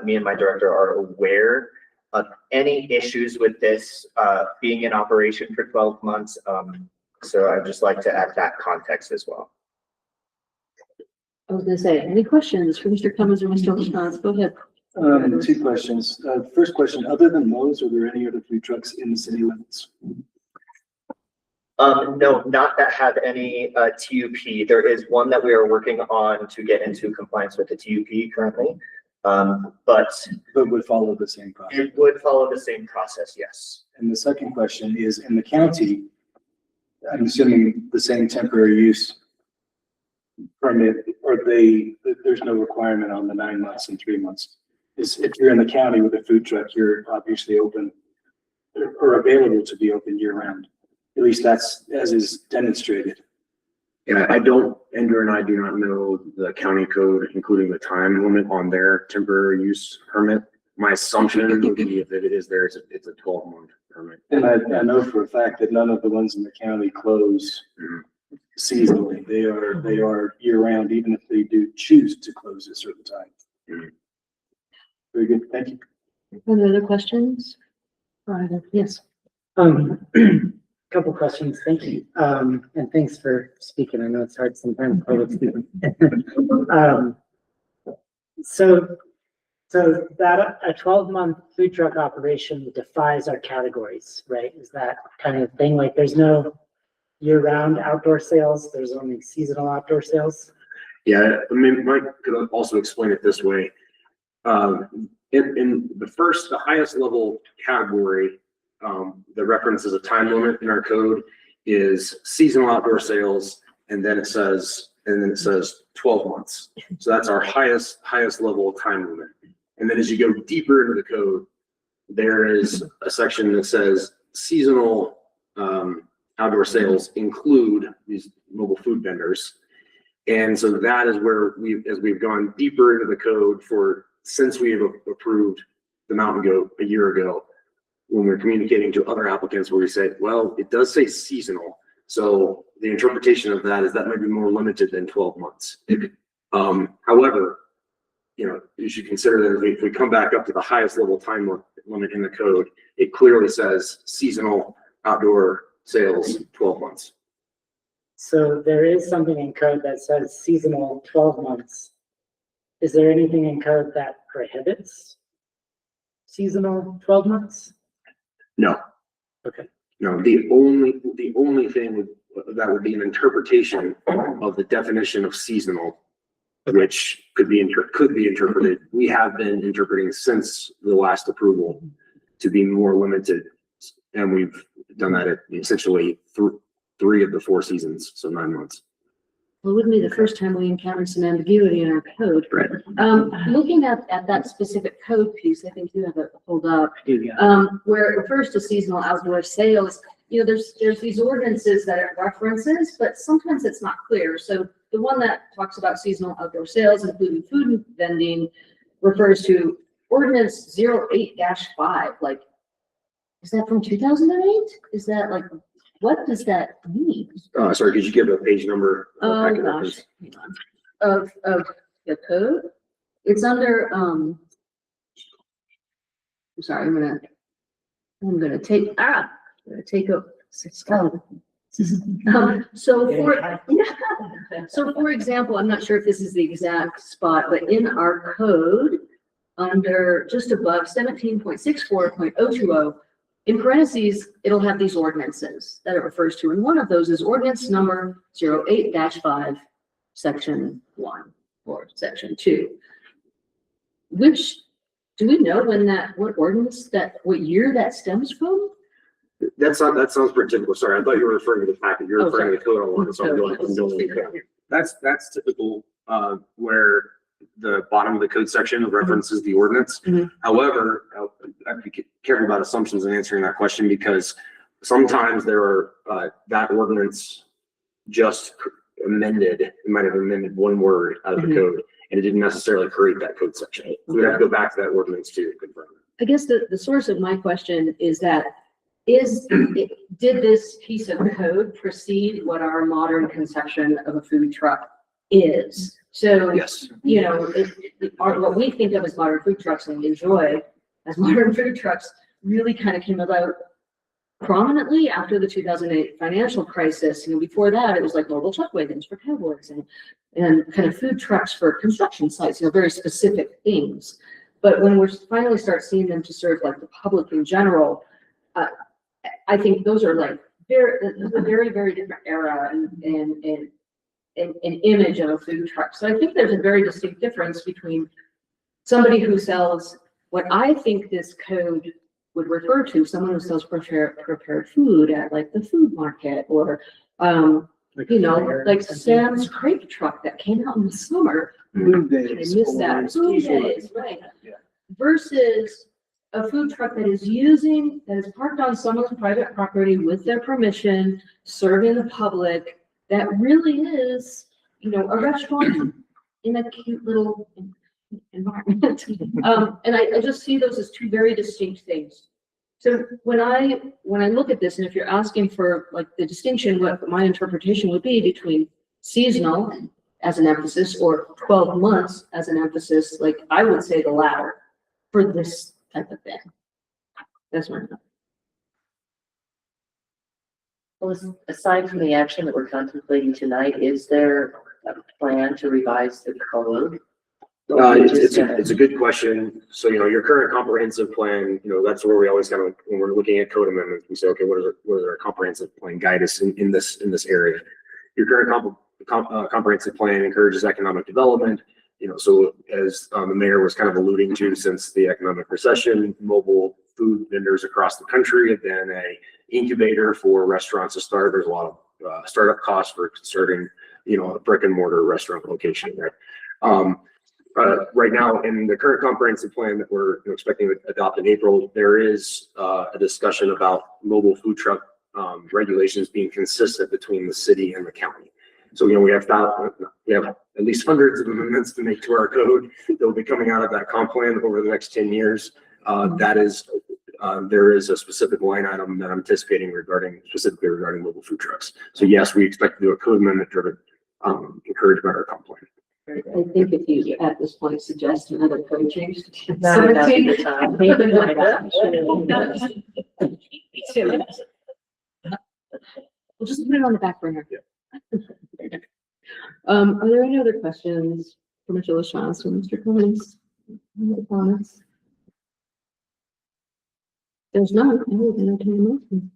me and my director are aware of any issues with this being in operation for 12 months. So I'd just like to add that context as well. I was gonna say, any questions for Mr. Cummins or Mr. LaChance? Go ahead. 2 questions. First question, other than Moe's, are there any other food trucks in the city limits? No, not that have any TUP. There is one that we are working on to get into compliance with the TUP currently. But would follow the same process. it would follow the same process, yes. And the second question is, in the county, I'm assuming the same temporary use permit, or there's no requirement on the 9 months and 3 months. If you're in the county with a food truck, you're obviously open or available to be open year round. At least that's as is demonstrated. Yeah, I don't, Andrew and I do not know the county code, including the time limit on their temporary use permit. My assumption would be if it is there, it's a 12-month permit. And I know for a fact that none of the ones in the county close seasonally. They are year round, even if they do choose to close at certain times. Very good, thank you. Any other questions? Yes. Couple questions, thank you. And thanks for speaking. I know it's hard sometimes public speaking. So that a 12-month food truck operation defies our categories, right? Is that kind of thing? Like there's no year-round outdoor sales, there's only seasonal outdoor sales? Yeah, I mean, Mike could also explain it this way. In the highest level category, that references a time limit in our code is seasonal outdoor sales, and then it says 12 months. So that's our highest level time limit. And then as you go deeper into the code, there is a section that says seasonal outdoor sales include these mobile food vendors. And so that is where as we've gone deeper into the code since we have approved the Mountain Goat a year ago, when we're communicating to other applicants where we say, well, it does say seasonal. So the interpretation of that is that might be more limited than 12 months. However, you should consider that if we come back up to the highest level time limit in the code, it clearly says seasonal outdoor sales, 12 months. So there is something in code that says seasonal 12 months. Is there anything in code that prohibits seasonal 12 months? No. Okay. No, the only thing that would be an interpretation of the definition of seasonal, which could be interpreted. We have been interpreting since the last approval to be more limited, and we've done that at essentially 3 of the 4 seasons, so 9 months. Well, it wouldn't be the first time we encountered some ambiguity in our code. Right. Looking at that specific code piece, I think you have it pulled up, where it refers to seasonal outdoor sales. There's these ordinances that it references, but sometimes it's not clear. So the one that talks about seasonal outdoor sales, including food and vending, refers to ordinance 08-5. Like, is that from 2008? Is that like, what does that mean? Sorry, could you give a page number? Oh gosh, hang on. Of the code? It's under, I'm sorry, I'm gonna take a, so for example, I'm not sure if this is the exact spot, but in our code, under just above 17.64.020, in parentheses, it'll have these ordinances that it refers to, and one of those is ordinance number 08-5, section 1 or section 2. Which, do we know what ordinance what year that stems from? That sounds pretty typical. Sorry, I thought you were referring to the fact that you're referring to the code on one, so I'm going. That's typical, where the bottom of the code section references the ordinance. Mhm. However, I have to be careful about assumptions in answering that question because sometimes there are, that ordinance just amended, it might have amended one word out of the Mhm. code, and it didn't necessarily create that code section. So we'd have to go back to that ordinance to confirm. I guess the source of my question is that, did this piece of code precede what our modern conception of a food truck is? So, Yes. you know, what we think of as modern food trucks and enjoy as modern food trucks really kind of came about prominently after the 2008 financial crisis. You know, before that, it was like mobile truck wagons for cowboys and kind of food trucks for construction sites, you know, very specific things. But when we finally start seeing them to serve like the public in general, I think those are like very, very different era and image of a food truck. So I think there's a very distinct difference between somebody who sells what I think this code would refer to, someone who sells prepared food at like the food market or, you know, like Sam's Crepe truck that came out in the summer. Food I days. missed that. Food days, right. Yeah. Versus a food truck that is parked on someone's private property with their permission, serving the public, that really is, you know, a restaurant in a cute little environment. And I just see those as two very distinct things. So when I look at this, and if you're asking for like the distinction, what my interpretation would be between seasonal as an emphasis or 12 months as an emphasis, like I would say the latter for this type of thing. That's my. Well, aside from the action that we're contemplating tonight, is there a plan to revise the code? It's a good question. So, you know, your current comprehensive plan, you know, that's where we always kind of, when we're looking at code amendments, we say, okay, what is our comprehensive plan guide us in this area? Your current comprehensive plan encourages economic development, you know, so as the mayor was kind of alluding to, since the economic recession, mobile food vendors across the country have been a incubator for restaurants to start. There's a lot of startup costs for starting, you know, a brick and mortar restaurant location, right? Right now, in the current comprehensive plan that we're expecting to adopt in April, there is a discussion about mobile food truck regulations being consistent between the city and the county. So, you know, we have at least hundreds of amendments to make to our code that will be coming out of that comp plan over the next 10 years. There is a specific line item that I'm anticipating specifically regarding mobile food trucks. So yes, we expect to do a code amendment driven encouragement or comp plan. I think if you at this point suggest another code change. to Now would not be 17. the time. We'll just put it on the back burner. Are there any other questions for Mr. LaChance or Mr. Cummings? Any other comments? There's none. I will entertain a motion.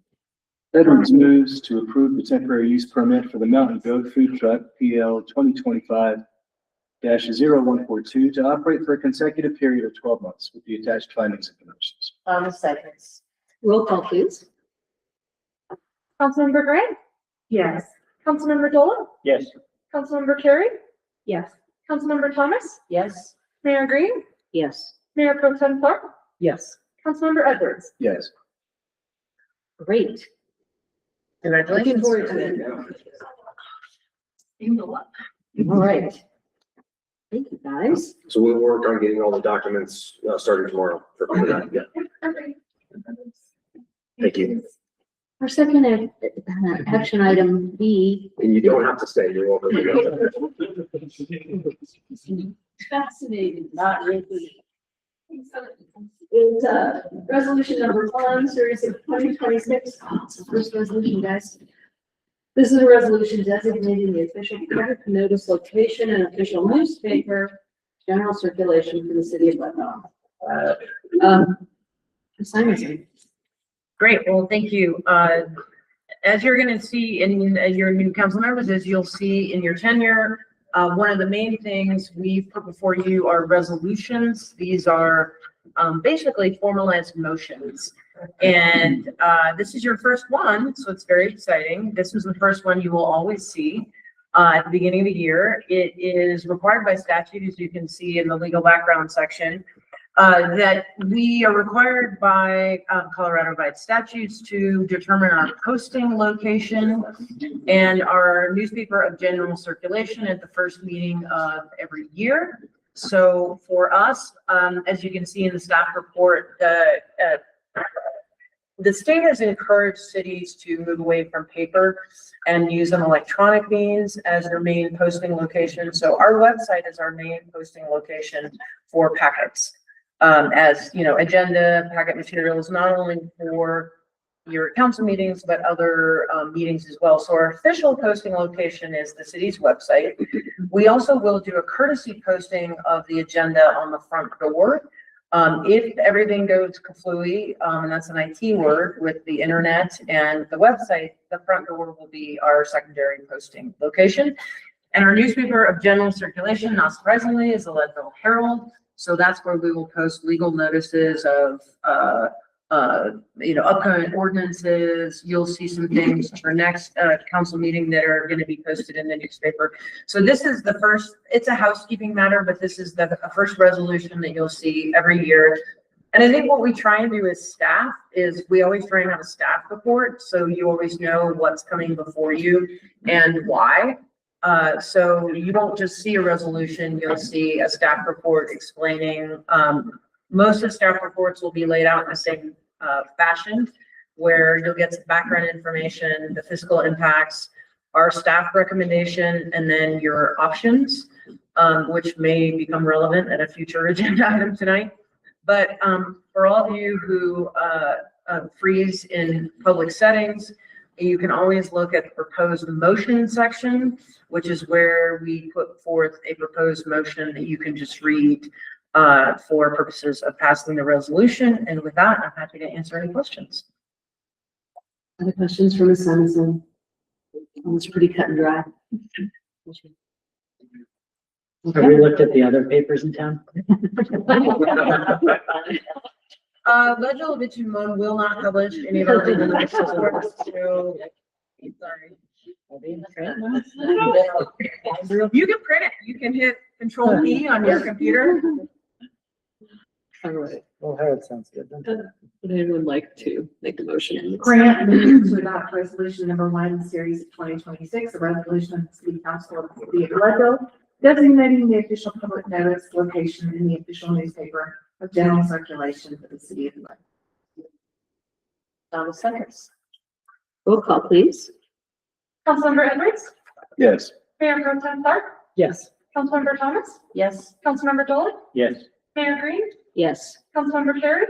Veterans moves to approve the temporary use permit for the Mountain Goat Food Truck PL 2025-0142 to operate for a consecutive period of 12 months with the attached findings and conditions. Thomas seconds. Roll call, please. Councilmember Gray, Yes. Councilmember Dolan, Yes. Councilmember Carey, Yes. Councilmember Thomas, Yes. Mayor Green, Yes. Mayor Pro Tem Clark, Yes. Councilmember Edwards. Yes. Great. Looking Congratulations. forward to it. All right. Thank you, guys. So we'll work on getting all the documents started tomorrow. For that. Yeah. Thank you. Our second action item B. And you don't have to stay. You're welcome to go. Fascinating. Not really. It's resolution number 1, series of 2026. It's the first resolution, guys. This is a resolution designating the official public notice location and official newspaper general circulation for the city of Lebanon. Simon. Great, well, thank you. As you're gonna see in your new council members, as you'll see in your tenure, one of the main things we've put before you are resolutions. These are basically formalized motions. And this is your first one, so it's very exciting. This was the first one you will always see. at the beginning of the year. It is required by statute, as you can see in the legal background section, that we are required by Colorado by statutes to determine our posting location and our newspaper of general circulation at the first meeting of every year. So for us, as you can see in the staff report, the state has encouraged cities to move away from paper and use an electronic means as their main posting location. So our website is our main posting location for packets. As you know, agenda, packet materials, not only for your council meetings, but other meetings as well. So our official posting location is the city's website. We also will do a courtesy posting of the agenda on the front door. If everything goes kaflooey, and that's an IT word with the internet and the website, the front door will be our secondary posting location. And our newspaper of general circulation, not surprisingly, is the Leadville Herald. So that's where we will post legal notices of, upcoming ordinances. You'll see some things for next council meeting that are going to be posted in the newspaper. So this is the first, it's a housekeeping matter, but this is the first resolution that you'll see every year. And I think what we try and do as staff is we always try and have a staff report. So you always know what's coming before you and why. So you don't just see a resolution, you'll see a staff report explaining, most of the staff reports will be laid out in the same fashion, where you'll get some background information, the fiscal impacts, our staff recommendation, and then your options, which may become relevant at a future agenda item tonight. But for all of you who freeze in public settings, you can always look at the proposed motion section, which is where we put forth a proposed motion that you can just read for purposes of passing the resolution. And with that, I'm happy to answer any questions. Other questions for Ms. Simonson? It's pretty cut and dry. Have we looked at the other papers in town? Legislative Bitumen will not publish any of our legal notices, so sorry. You can print it. You can hit Control P on your computer. All right. Well, Herald sounds good. Would anyone like to make a motion? Grant moves to adopt resolution number 1, series of 2026, a resolution of the city council of the city of Leadville, designating the official public notice location in the official newspaper of general circulation for the city of Leadville. Thomas Seconds. Roll call, please. Councilmember Edwards, Yes. Mayor Pro Tem Clark, Yes. Councilmember Thomas, Yes. Councilmember Dolan, Yes. Mayor Green, Yes. Councilmember Terry,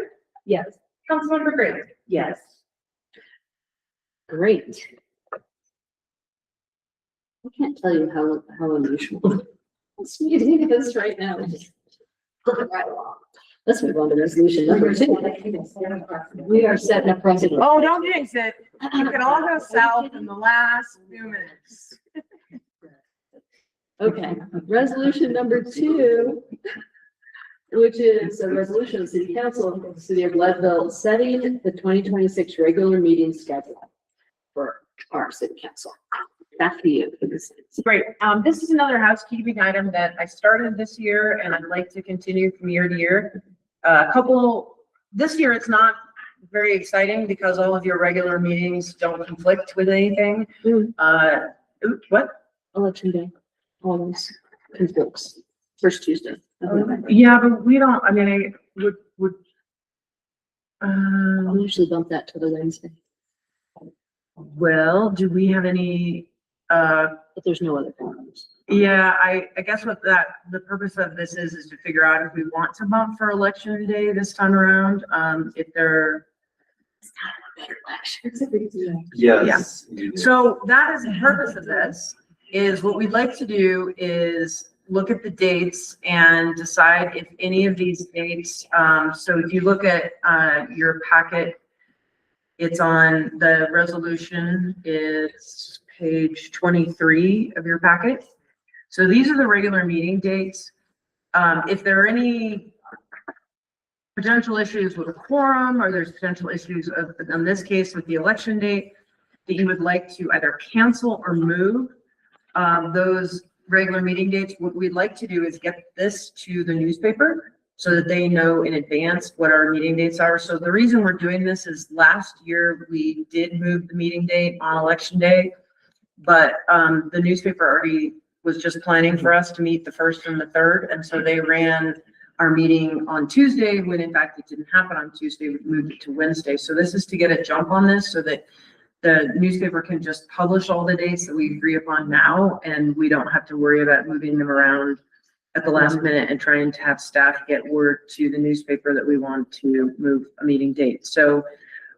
Yes. Councilmember Gray. Yes. Great. I can't tell you how unusual this meeting is right now. Right along. Let's move on to resolution number 2. We are setting a precedent. Oh, don't jinx it. You can all go south in the last few minutes. Okay, resolution number 2, which is a resolution of the City Council of the City of Leadville setting the 2026 regular meeting schedule for our City Council. Back to you for this. Great. This is another housekeeping item that I started this year and I'd like to continue from year to year. This year it's not very exciting because all of your regular meetings don't conflict with anything. What? Election day, always conflicts, first Tuesday. Yeah, but we don't, I mean, I would. I'll usually bump that to the Wednesday, Well, do we have any, but there's no other problems. yeah, I guess what the purpose of this is to figure out if we want to bump for election day this time around, if there. It's kind of a better election. Yes. So that is the purpose of this, is what we'd like to do is look at the dates and decide if any of these dates, so if you look at, your packet, it's on, the resolution is page 23 of your packet. So these are the regular meeting dates. If there are any potential issues with a quorum, or there's potential issues of, in this case with the election date, that you would like to either cancel or move, those regular meeting dates, what we'd like to do is get this to the newspaper so that they know in advance what our meeting dates are. So the reason we're doing this is last year we did move the meeting date on election day, but the newspaper already was just planning for us to meet the 1st and the 3rd. And so they ran our meeting on Tuesday when in fact it didn't happen on Tuesday. We moved it to Wednesday. So this is to get a jump on this so that the newspaper can just publish all the dates that we agree upon now, and we don't have to worry about moving them around at the last minute and trying to have staff get word to the newspaper that we want to move a meeting date. So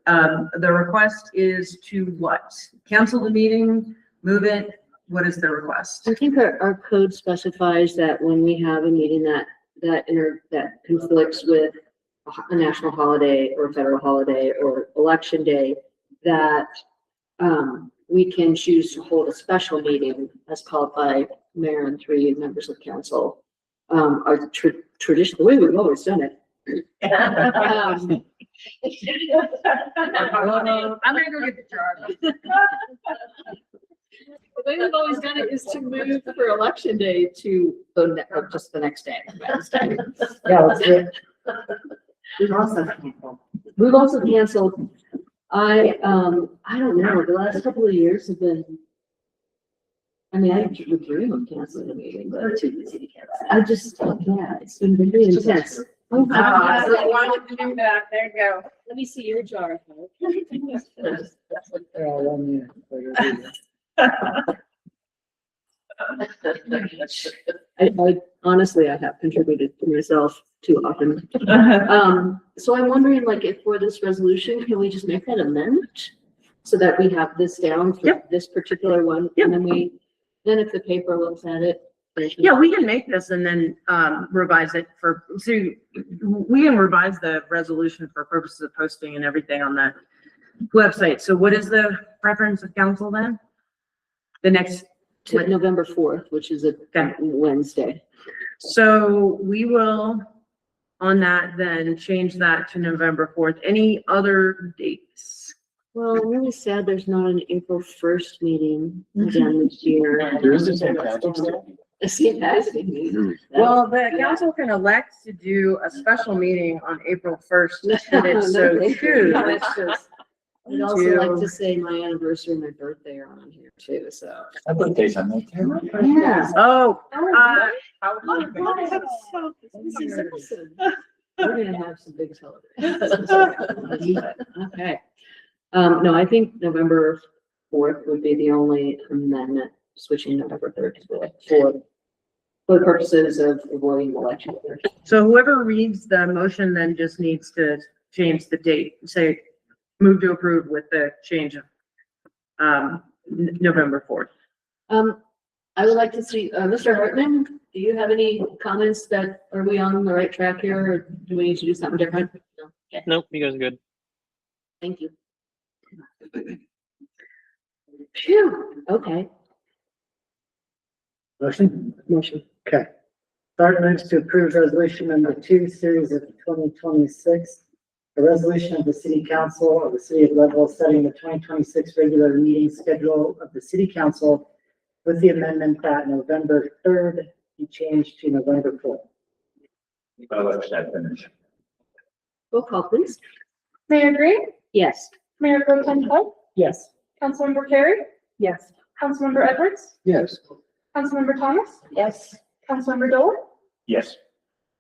the request is to what? Cancel the meeting, move it? What is the request? I think our code specifies that when we have a meeting that conflicts with a national holiday or federal holiday or election day, that we can choose to hold a special meeting as called by mayor and 3 members of council. Our tradition, the way we've always done it. I'm gonna go get the jar. The way we've always done it is to move for election day to just the next day. Wednesday. Yeah, let's do it. We've also canceled. I don't know, the last couple of years have been, I mean, I would dream of canceling a meeting, but We're too busy to cancel. I just, yeah, it's been very intense. Oh, I wanted to do that. There you go. let me see your jar. They're all 1 year. I honestly, I have contributed to myself too often. So I'm wondering, like, if for this resolution, can we just make that amendment? So that we have this down for this particular one, and then if the paper looks at it. Yeah, we can make this and then revise it we can revise the resolution for purposes of posting and everything on the website. So what is the preference of council then? The next, To November 4th, which is a Wednesday. so we will on that then change that to November 4th. Any other dates? Well, I'm really sad there's not an April 1st meeting again this year. There is a St. Patrick's Day. A St. Patrick's Day meeting. Well, the council can elect to do a special meeting on April 1st, and it's so true. I'd also like to say my anniversary and my birthday are on here too, so. My birthday's on that day. Yeah. Oh, This is awesome. We're gonna have some big celebrations. Okay. No, I think November 4th would be the only amendment, switching November 3rd for the purposes of avoiding election. so whoever reads the motion then just needs to change the date, say, move to approve with the change of November 4th. I would like to see, Mr. Hartman, do you have any comments are we on the right track here, or do we need to do something different? No. Okay, Nope, you guys are good. thank you. Phew, okay. Motion? Motion. Okay. Start moves to approve resolution number 2, series of 2026. A resolution of the city council of the city of Leadville setting the 2026 regular meeting schedule of the city council with the amendment that November 3rd be changed to November 4th. I'll let that finish. Roll call, please. Mayor Green, Yes. Mayor Pro Tem Poe, Yes. Councilmember Carey, Yes. Councilmember Edwards, Yes. Councilmember Thomas, Yes. Councilmember Dole, Yes.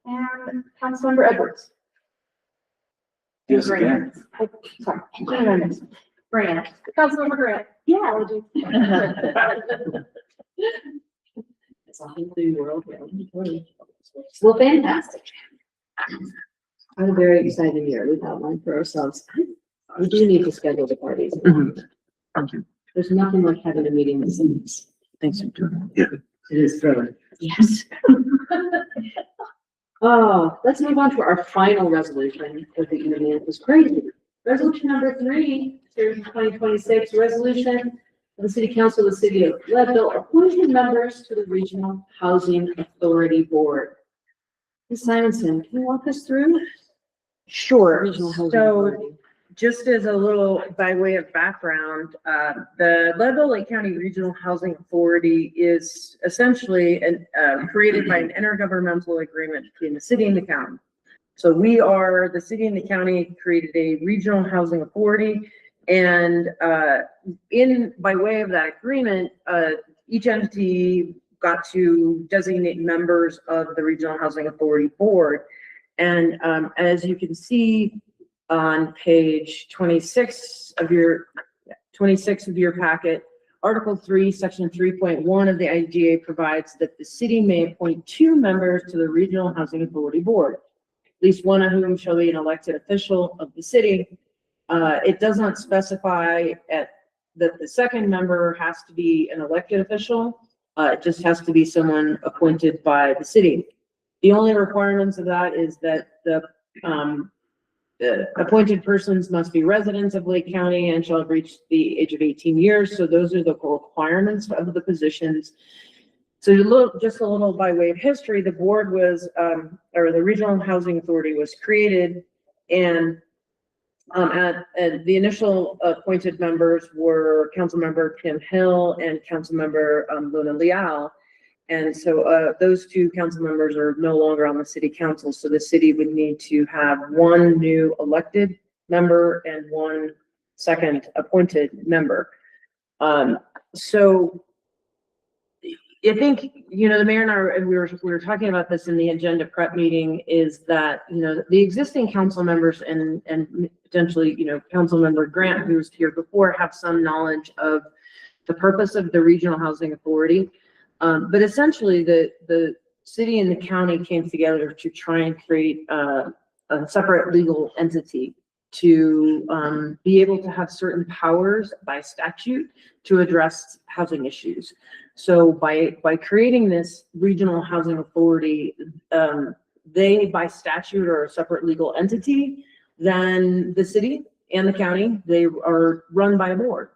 and Councilmember Edwards. Yes, again. Oh, sorry. Grant, Councilmember Grant. Yeah. It's a whole new world. Well, fantastic. I'm very excited here. We've outlined for ourselves. We do need to schedule the parties. Thank you. There's nothing like having a meeting with someone. Thanks for doing It is thrilling. Yes. Oh, let's move on to our final resolution for the evening. It was crazy. Resolution number 3, series 2026, resolution of the city council of the city of Leadville appointing members to the Regional Housing Authority Board. Ms. Simonson, can you walk us through? Sure. Regional Housing So Authority. just as a little by way of background, the Leadville Lake County Regional Housing Authority is essentially created by an intergovernmental agreement between the city and the county. So the city and the county created a regional housing authority, and by way of that agreement, each entity got to designate members of the Regional Housing Authority Board. And as you can see on page 26 of your packet, Article 3, Section 3.1 of the IGA provides that the city may appoint 2 members to the Regional Housing Authority Board, at least one of whom shall be an elected official of the city. It does not specify that the second member has to be an elected official. It just has to be someone appointed by the city. The only requirements of that is that the appointed persons must be residents of Lake County and shall have reached the age of 18 years. So those are the requirements of the positions. So just a little by way of history, the board was, or the Regional Housing Authority was created, and the initial appointed members were Councilmember Tim Hill and Councilmember Luna Leal. And so those 2 council members are no longer on the city council. So the city would need to have 1 new elected member and 1 second appointed member. So I think, the mayor and I, and we were talking about this in the agenda prep meeting, is that, the existing council members and potentially, Councilmember Grant, who was here before, have some knowledge of the purpose of the Regional Housing Authority. But essentially the city and the county came together to try and create a separate legal entity to be able to have certain powers by statute to address housing issues. So by creating this Regional Housing Authority, they by statute are a separate legal entity than the city and the county. They are run by a board.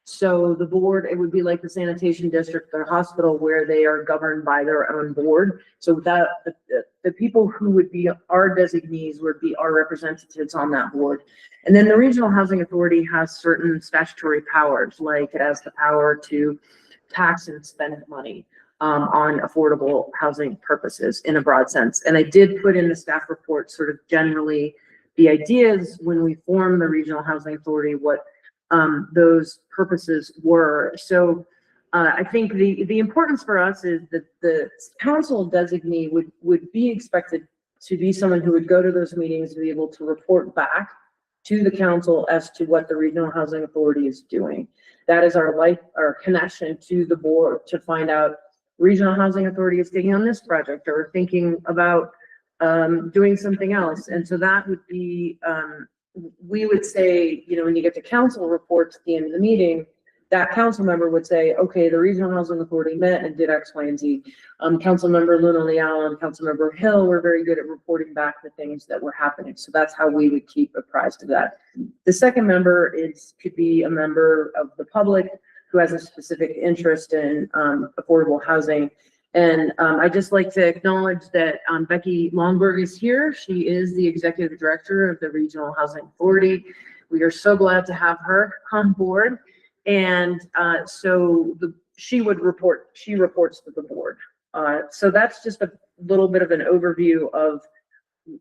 So the board, it would be like the sanitation district or hospital, where they are governed by their own board. So that the people who would be our designees would be our representatives on that board. And then the Regional Housing Authority has certain statutory powers, like it has the power to tax and spend money on affordable housing purposes in a broad sense. And I did put in the staff report sort of generally the ideas when we formed the Regional Housing Authority, what those purposes were. So I think the importance for us is that the council designee would be expected to be someone who would go to those meetings and be able to report back to the council as to what the Regional Housing Authority is doing. That is our connection to the board, to find out Regional Housing Authority is taking on this project or thinking about doing something else. And so that would be, we would say, when you get to council reports at the end of the meeting, that council member would say, okay, the Regional Housing Authority met and did X, Y, and Z. Council member Luna Leal and Council member Hill were very good at reporting back the things that were happening. So that's how we would keep apprised of that. The second member could be a member of the public who has a specific interest in affordable housing. And I'd just like to acknowledge that Becky Longberg is here. She is the executive director of the Regional Housing Authority. We are so glad to have her on board. And she reports to the board. So that's just a little bit of an overview of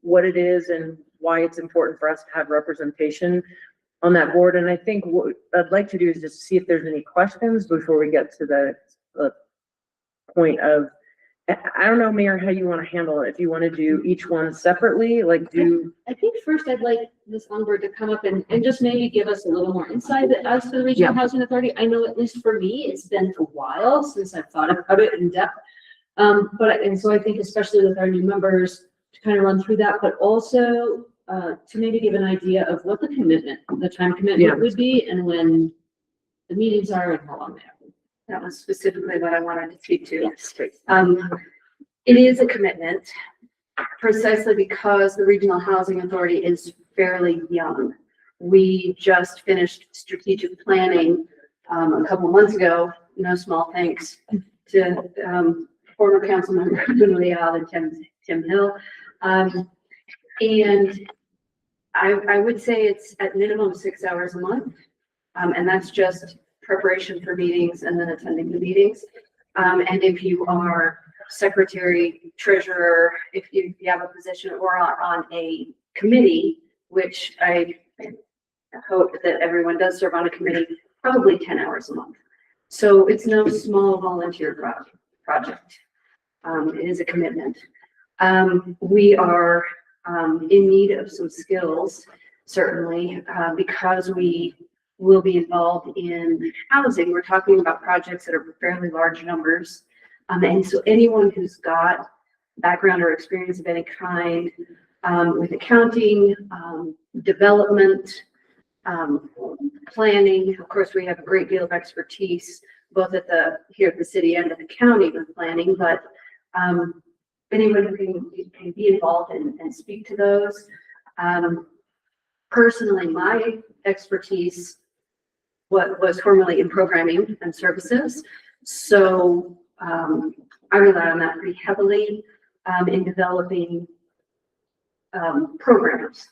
what it is and why it's important for us to have representation on that board. And I think what I'd like to do is just see if there's any questions before we get to the point of, I don't know, Mayor, how you want to handle it. If you want to do each one separately, I think first I'd like Ms. Longberg to come up and just maybe give us a little more insight as to the Regional Housing Authority. I know at least for me, it's been a while since I've thought about it in depth. And so I think especially with our new members to kind of run through that, but also to maybe give an idea of what the time commitment would be and when the meetings are and how long they are. That was specifically what I wanted to speak to. It is a commitment precisely because the Regional Housing Authority is fairly young. We just finished strategic planning a couple months ago. No small thanks to former council member Luna Leal and Tim Hill. And I would say it's at minimum 6 hours a month. And that's just preparation for meetings and then attending the meetings. And if you are secretary, treasurer, if you have a position or are on a committee, which I hope that everyone does serve on a committee, probably 10 hours a month. So it's no small volunteer project. It is a commitment. We are in need of some skills, certainly, because we will be involved in housing. We're talking about projects that are fairly large numbers. And so anyone who's got background or experience of any kind with accounting, development, planning. Of course, we have a great deal of expertise, both here at the city and at the county with planning, but anyone who can be involved and speak to those. Personally, my expertise was formerly in programming and services. So I rely on that pretty heavily in developing programs.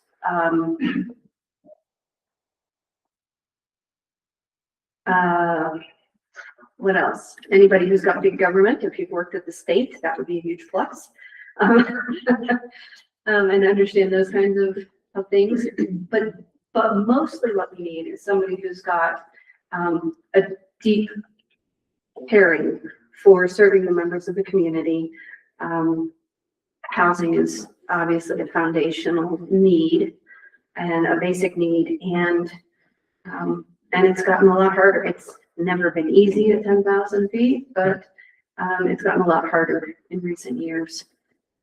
What else? Anybody who's got big government, if you've worked at the state, that would be a huge plus. And understand those kinds of things. But mostly what we need is somebody who's got a deep caring for serving the members of the community. Housing is obviously a foundational need and a basic need, and it's gotten a lot harder. It's never been easy at 10,000 feet, but it's gotten a lot harder in recent years.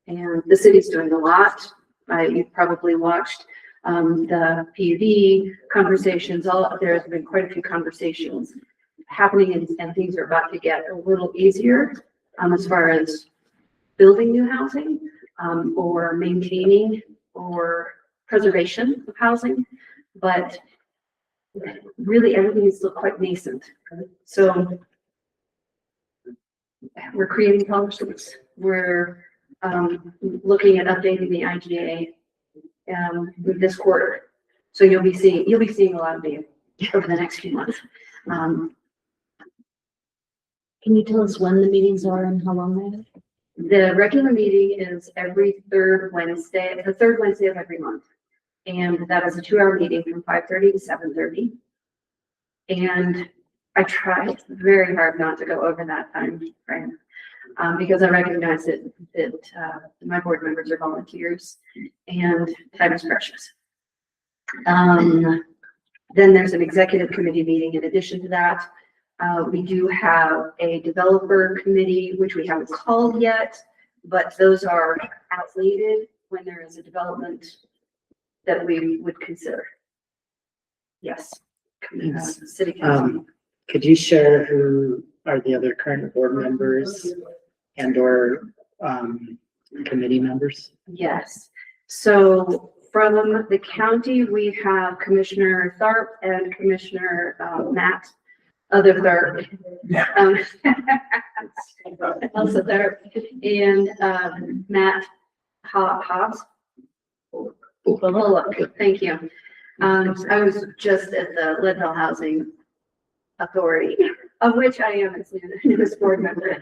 And the city's doing a lot. You've probably watched the PUD conversations. There has been quite a few conversations happening, and things are about to get a little easier as far as building new housing or maintaining or preservation of housing. But really everything is still quite nascent. So we're creating policies. We're looking at updating the IGA this quarter. So you'll be seeing a lot of me over the next few months. Can you tell us when the meetings are and how long they are? The regular meeting is every third Wednesday, the third Wednesday of every month. And that is a 2-hour meeting from 5:30 to 7:30. And I try very hard not to go over that time frame because I recognize that my board members are volunteers and time is precious. Then there's an executive committee meeting in addition to that. We do have a developer committee, which we haven't called yet, but those are as needed when there is a development that we would consider. Yes. City council. Could you share who are the other current board members and or committee members? Yes. So from the county, we have Commissioner Tharp and Commissioner Matt. Other Tharp. Also Tharp and Matt Hobbs. Thank you. I was just at the Leadville Housing Authority, of which I am its newest board member.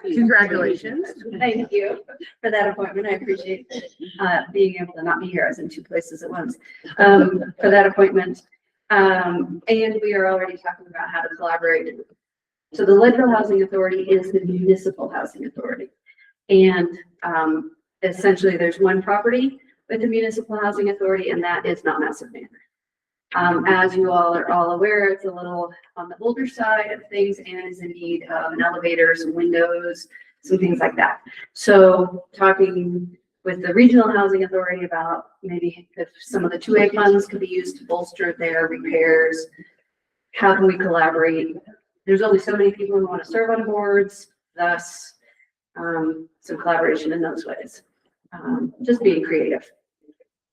Congratulations. Thank you for that appointment. I appreciate being able to not be here. I was in 2 places at once for that appointment. And we are already talking about how to collaborate. So the Leadville Housing Authority is the municipal housing authority. And essentially there's one property with the municipal housing authority, and that is Mount Massive Manor. As you all are all aware, it's a little on the older side of things and is in need of an elevator, some windows, some things like that. So talking with the regional housing authority about maybe if some of the 2A funds could be used to bolster their repairs. How can we collaborate? There's only so many people who want to serve on boards, thus some collaboration in those ways. Just being creative.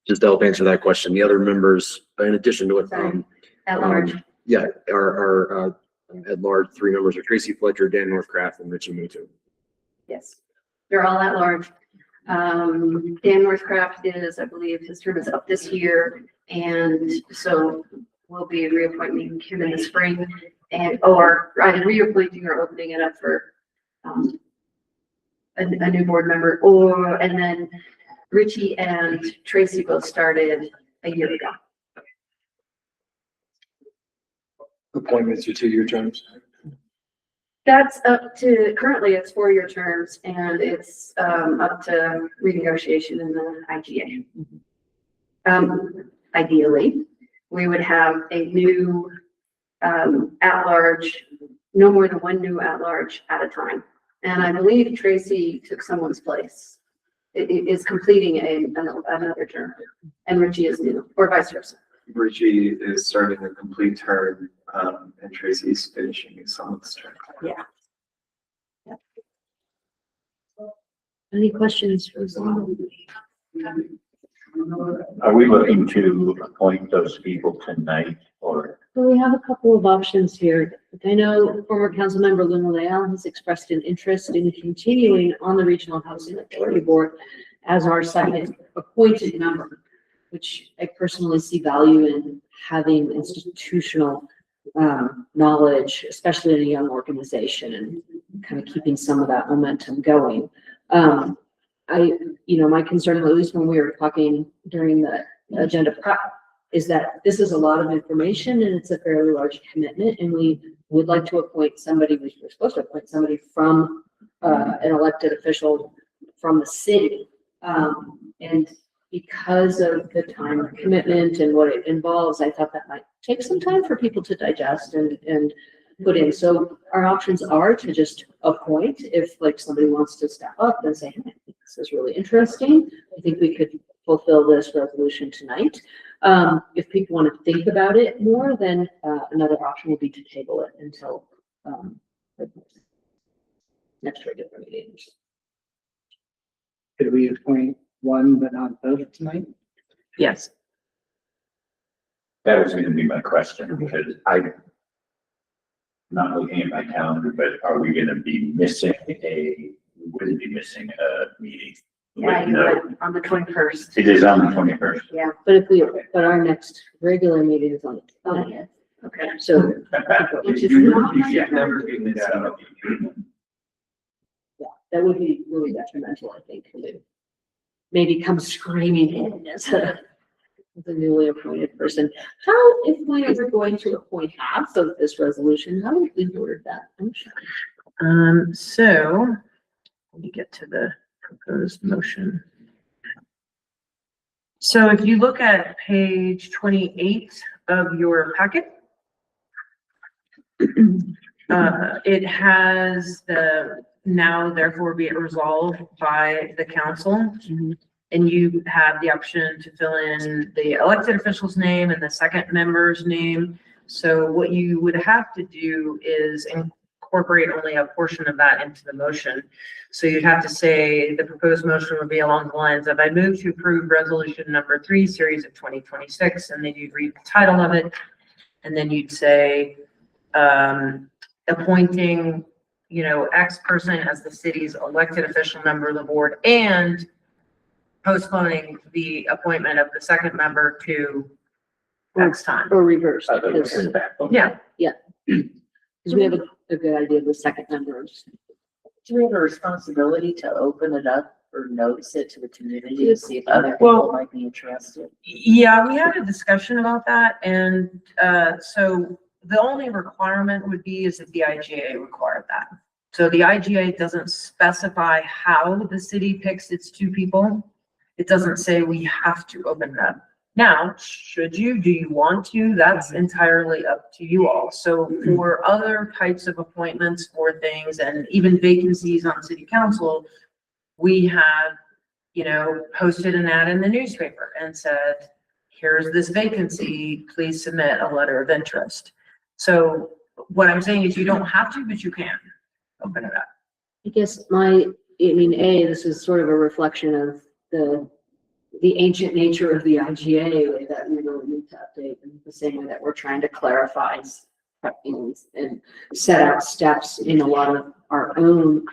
Just to help answer that question, the other members, in addition to what, At large. yeah, our at large 3 members are Tracy Fletcher, Dan Northcraft, and Richie Mutu. Yes, they're all at large. Dan Northcraft is, I believe, his term is up this year, and so we'll be reappointing him in the spring and, or reappointing or opening it up for, a new board member, or, and then Richie and Tracy both started a year ago. Appointments are 2-year terms. That's up to, currently it's 4-year terms, and it's, up to renegotiation in the IGA. Ideally, we would have a new, at-large, no more than one new at-large at a time. And I believe Tracy took someone's place. It is completing another term, and Richie is new, or vice versa. Richie is starting a complete term, and Tracy's finishing someone's term. Yeah. Any questions for Zoe? Are we looking to appoint those people tonight or? Well, we have a couple of options here. I know former council member Luna Leal has expressed an interest in continuing on the Regional Housing Authority Board as our second appointed member, which I personally see value in having institutional knowledge, especially in a young organization, and kind of keeping some of that momentum going. My concern, at least when we were talking during the agenda prep, is that this is a lot of information and it's a fairly large commitment, and we would like to appoint somebody, we're supposed to appoint somebody from an elected official from the city. And because of the time commitment and what it involves, I thought that might take some time for people to digest and put in. So our options are to just appoint if like somebody wants to step up and say, hey, I think this is really interesting. I think we could fulfill this resolution tonight. If people want to think about it more, then another option will be to table it until the next regular meeting. Could we appoint one but not both tonight? Yes. That was going to be my question, because I'm not looking at my calendar, but are we going to be missing would be missing a meeting? Yeah, No. on the 21st. It is on the 21st. Yeah, but our next regular meeting is on the 20th. Okay, so which is not, You should never be missing. yeah, that would be really detrimental, I think, to maybe come screaming in as a newly appointed person. How, if we were going to appoint half of this resolution, how would we word that? I'm sure. So let me get to the proposed motion. So if you look at page 28 of your packet, it has the now therefore be it resolved by the council. And you have the option to fill in the elected official's name and the second member's name. So what you would have to do is incorporate only a portion of that into the motion. So you'd have to say the proposed motion would be along the lines of, I move to approve resolution number 3, series of 2026, and then you'd read the title of it. And then you'd say, appointing, X person as the city's elected official member of the board and postponing the appointment of the second member to X time. Or reverse. Yeah. Because we have a good idea of the second member. Do we have a responsibility to open it up or notice it to the community to see if other people Well, might be interested? Yeah, we had a discussion about that, and so the only requirement would be is that the IGA required that. So the IGA doesn't specify how the city picks its 2 people. It doesn't say we have to open it up. Now, do you want to? That's entirely up to you all. So for other types of appointments for things and even vacancies on city council, we have, posted an ad in the newspaper and said, here's this vacancy, please submit a letter of interest. So what I'm saying is you don't have to, but you can open it up. I guess this is sort of a reflection of the ancient nature of the IGA that we really need to update in the same way that we're trying to clarify and set out steps in a lot of our own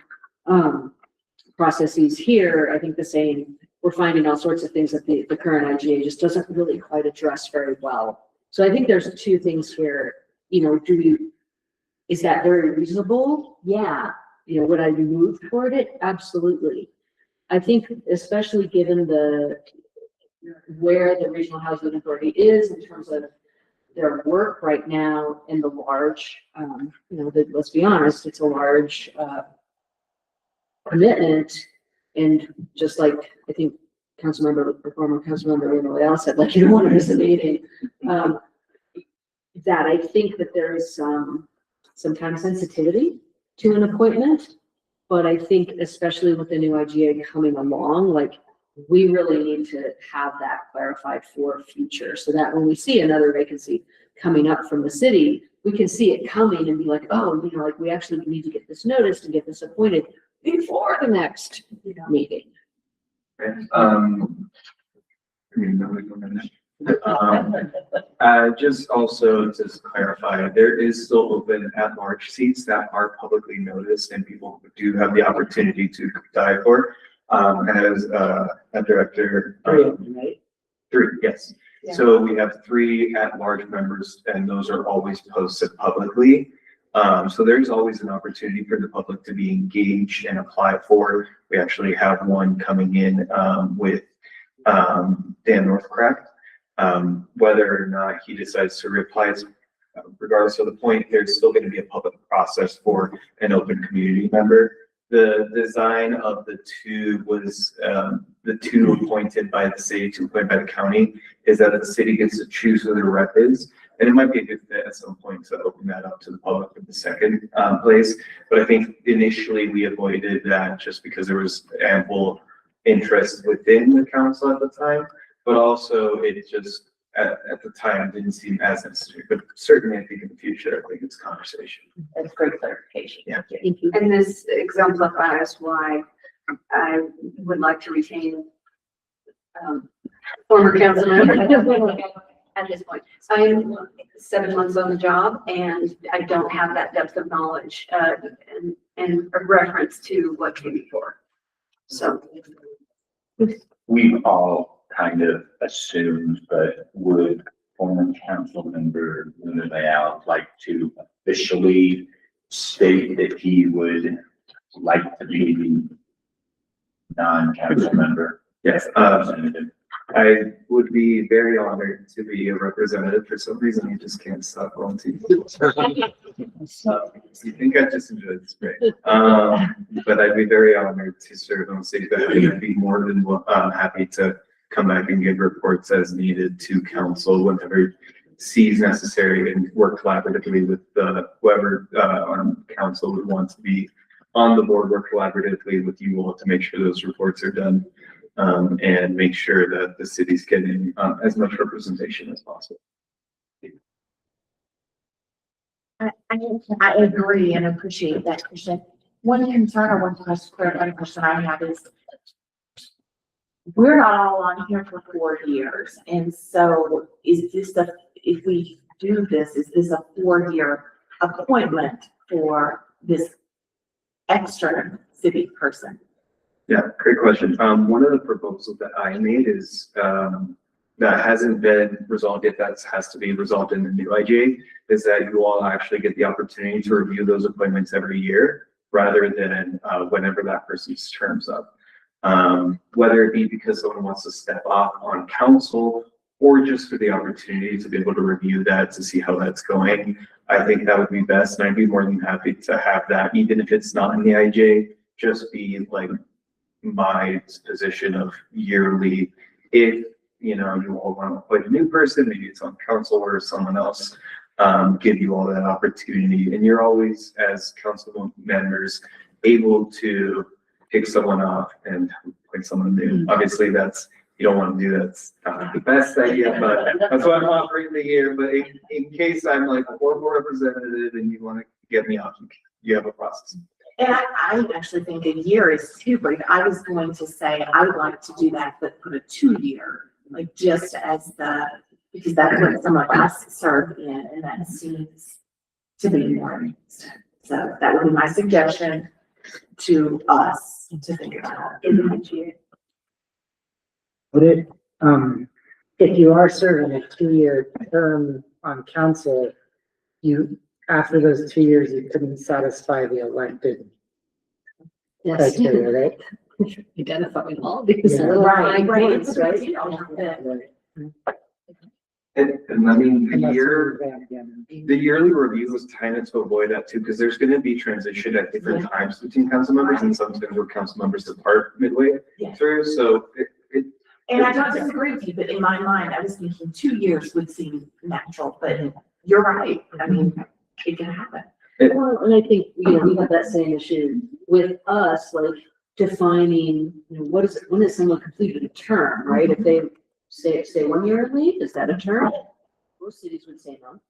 processes here, I think the same, we're finding all sorts of things that the current IGA just doesn't really quite address very well. So I think there's two things here, you know, is that very reasonable? Yeah. You know, would I move toward it? Absolutely. I think especially given where the Regional Housing Authority is in terms of their work right now in the large, you know, let's be honest, it's a large commitment. And just like I think former Councilmember Leal said, like, you don't want to miss a meeting. That I think that there is some kind of sensitivity to an appointment, but I think especially with the new IGA coming along, like, we really need to have that clarified for future, so that when we see another vacancy coming up from the city, we can see it coming and be like, oh, you know, like, we actually need to get this noticed and get this appointed before the next meeting. Just also to clarify, there is still open at-large seats that are publicly noticed and people do have the opportunity to die for. As a director. Three, yes. Yeah. So we have 3 at-large members and those are always posted publicly. So there's always an opportunity for the public to be engaged and apply for. We actually have one coming in with Dan Northcraft. Whether or not he decides to reply, regardless of the point, there's still going to be a public process for an open community member. The design of the 2 was the 2 appointed by the city, 2 appointed by the county, is that the city gets to choose who their rep is. And it might be a good fit at some point to open that up to the public in the second place. But I think initially we avoided that just because there was ample interest within the council at the time. But also it just at the time didn't seem as necessary, but certainly I think in the future, I think it's a conversation. That's great clarification. Yeah. Thank you. And this exemplifies why I would like to retain former council member at this point. I am 7 months on the job and I don't have that depth of knowledge and a reference to what came before. So. We've all kind of assumed, but would former council member Linda Leal like to officially state that he would like to be the non-council member? Yes, Representative? I would be very honored to be a representative. For some reason, I just can't stop volunteering. You think I just enjoyed this break. But I'd be very honored to serve on city body. I'd be more than happy to come back and give reports as needed to council whenever sees necessary and work collaboratively with whoever on council would want to be on the board, work collaboratively with you all to make sure those reports are done. And make sure that the city's getting as much representation as possible. I agree and appreciate that, Christian. One concern or one clarifying question I have is we're not all on here for 4 years. And so is this if we do this, is this a 4-year appointment for this extra city person? Yeah, great question. One of the proposals that I made is that hasn't been resolved yet, that has to be resolved in the new IGA, is that you all actually get the opportunity to review those appointments every year rather than whenever that person's term's up. Whether it be because someone wants to step off on council or just for the opportunity to be able to review that to see how that's going. I think that would be best, and I'd be more than happy to have that, even if it's not in the IGA, just be like my position of yearly. If you know you all want to appoint a new person, maybe it's on council or someone else, give you all that opportunity, and you're always as council members able to pick someone off and pick someone new. Obviously, that's you don't want to do that's not the best idea, but that's why I'm offering the year. But in case I'm like a horrible representative and you want to get me off, you have a process. And I actually think a year is too brief. I was going to say I would like to do that, but put a 2-year, like just as because that's what some of us serve in, and that seems to be more. So that would be my suggestion. to us to think about in the IGA. Would it, if you are serving a 2-year term on council, you, after those 2 years, you couldn't satisfy the elected Yes. criteria, right? Identifying all these Yeah. little fine Right. points, right? And I mean, And that's the what we're again. yearly review was kind of to avoid that too, because there's gonna be transition at different times between council members, and sometimes where council members depart midway Yeah. through, so it. And I don't disagree with you, but in my mind, I was thinking 2 years would seem natural, but you're right. I mean, it can happen. Well, and I think, you know, we have that same issue with us, like defining, you know, what is, when is someone completed a term, right? If they stay 1 year and leave, is that a term? Most cities would say no.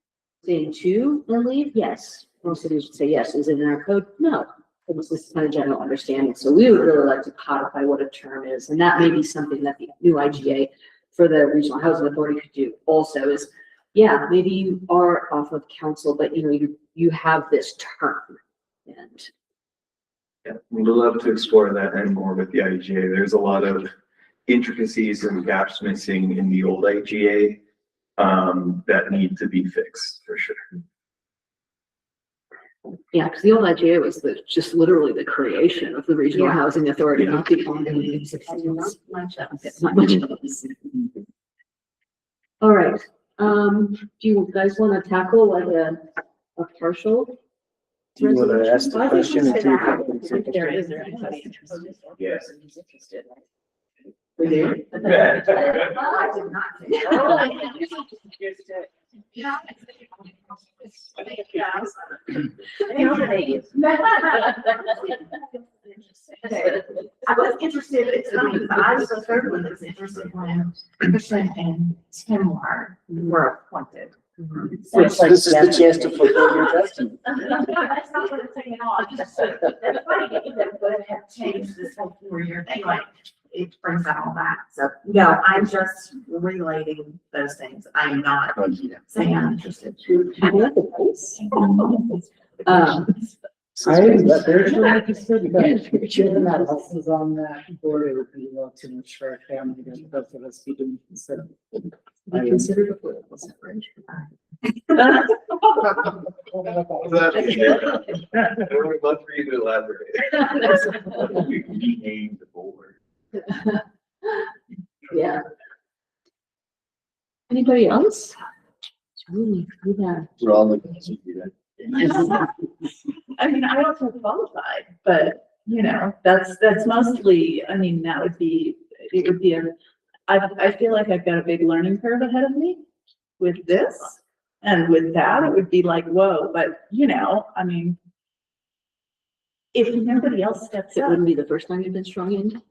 Staying 2 and leave, yes. Most cities would say yes. Is it in our code? No. It was this kind of general understanding. So we would really like to codify what a term is, and that may be something that the new IGA for the Regional Housing Authority could do also is, yeah, maybe you are off of council, but you know, you have this term. And Yeah, we'd love to explore that and more with the IGA. There's a lot of intricacies and gaps missing in the old IGA that need to be fixed for sure. yeah, because the old IGA was just literally the creation of the Regional Yeah. Housing Authority, not the ongoing existence. Not much else. All right, do you guys want to tackle like a partial? Do you want to ask the I think question? we and should see if- ask. Is there anybody interested? Yes. Who's interested? We do? I did not think. I was interested, it's funny, but I was the third one that was interested when Christian and Tim were appointed. This is the chance to fulfill your destiny. That's not what I'm saying at all. It's just, that's funny that would have changed this whole 4-year thing, like, it brings out all that. So, no, I'm just relating those things. I'm not saying I'm interested. I'm spiritually interested, but given that Huston's on that board, it would be a little too much for our family to both of us be doing. So We considered a political separation. We'd love for you to elaborate. We rename the board. Yeah. Anybody else? Yeah. We're all looking to do that. I mean, I don't feel qualified, but you know, that's mostly, I mean, that would be, it would be I feel like I've got a big learning curve ahead of me with this. And with that, it would be like, whoa, but you know, I mean, if nobody else steps It up. wouldn't be the first time you've been strong in.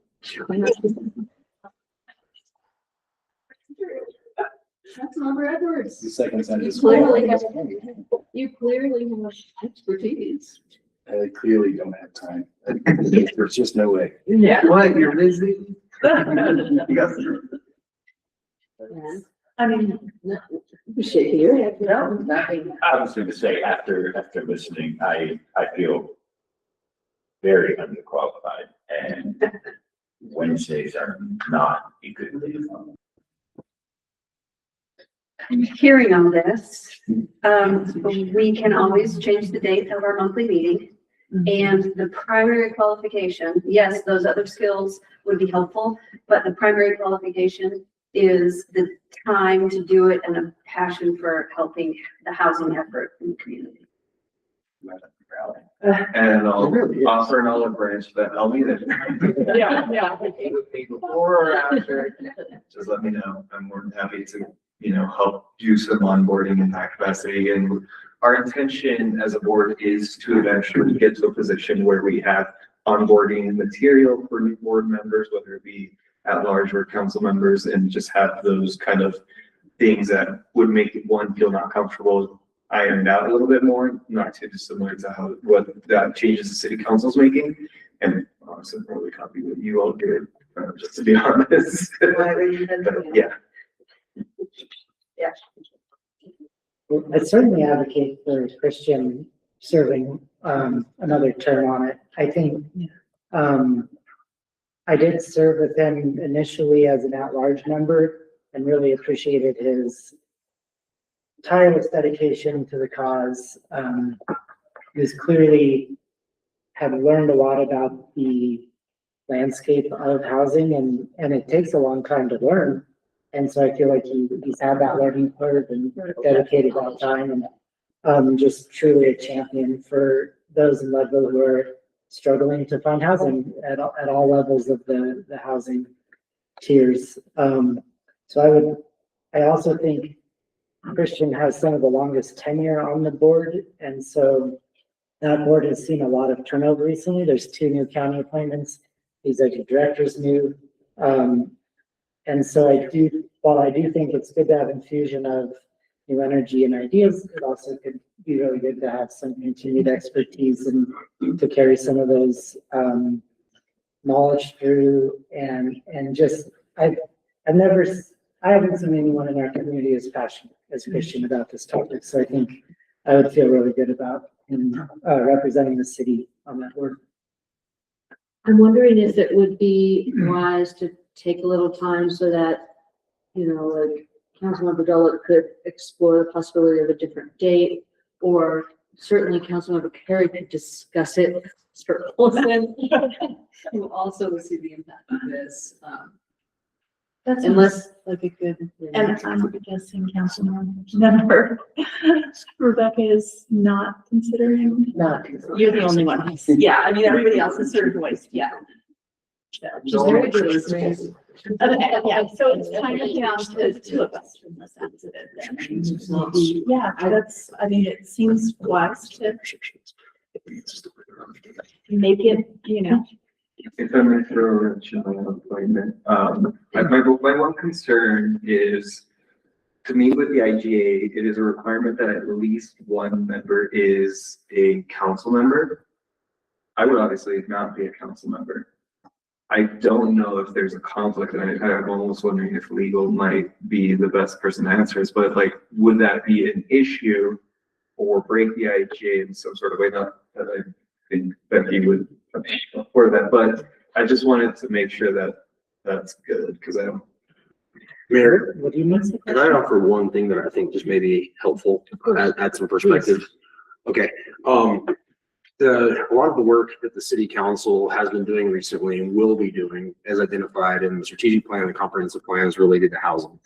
Councilmember Edwards. The second time. You clearly have expertise. I clearly don't have time. There's just no way. Yeah. What, you're busy? You got through. Yeah. I mean, You shake your head. no, nothing. I was going to say, after listening, I feel very underqualified, and Wednesdays are not a good day for me. Hearing on this, we can always change the date of our monthly meeting. And the primary qualification, yes, those other skills would be helpful, but the primary qualification is the time to do it and a passion for helping the housing effort in the community. And I'll offer an olive branch, but I'll be there. Yeah. Before or after, just let me know. I'm more than happy to, help do some onboarding in that capacity. And our intention as a board is to eventually get to a position where we have onboarding material for new board members, whether it be at large or council members, and just have those kind of things that would make one feel not comfortable ironed out a little bit more, not too dissimilar to what that changes the city council's making. And honestly, I'm really happy with you all here, just to be honest. But, yeah. I certainly advocate for Christian serving, another term on it. I think, I did serve with him initially as an at-large member and really appreciated his tireless dedication to the cause. He was clearly had learned a lot about the landscape of housing and it takes a long time to learn. And so I feel like he's had that learning curve and dedicated that time and just truly a champion for those in Leadville who are struggling to find housing at all levels of the housing tiers. So I also think Christian has some of the longest tenure on the board. And so that board has seen a lot of turnover recently. There's 2 new county appointments. The executive director's new. And so while I do think it's good to have infusion of new energy and ideas, it also could be really good to have some continued expertise and to carry some of those knowledge through and just, I haven't seen anyone in our community as passionate as Christian about this topic. So I think I would feel really good about him representing the city on that board. I'm wondering if it would be wise to take a little time so that, like Councilmember Dolick could explore the possibility of a different date, or certainly Councilmember Carey could discuss it for Olson, who also will see the impact of this. That's Unless, like a good, and I'm guessing Councilmember Rebecca is not considering. Not You're the only one. Yeah, I mean, everybody else is sort of voiced, yeah. Okay, yeah, so it's kind of down to 2 of us from the sounds of it then. Yeah, I mean, it seems wise to make it, If I may throw a wrench in my own appointment, my one concern is to meet with the IGA, it is a requirement that at least one member is a council member. I would obviously not be a council member. I don't know if there's a conflict, and I'm almost wondering if legal might be the best person to answer this, but like, would that be an issue or break the IGA in some sort of way? Not that I think that he would for that, but I just wanted to make sure that that's good, because I don't. Mayor, What do you mean? can I offer one thing that I think just may be helpful, add some perspective? Okay, a lot of the work that the city council has been doing recently and will be doing as identified in the strategic plan and comprehensive plans related to housing.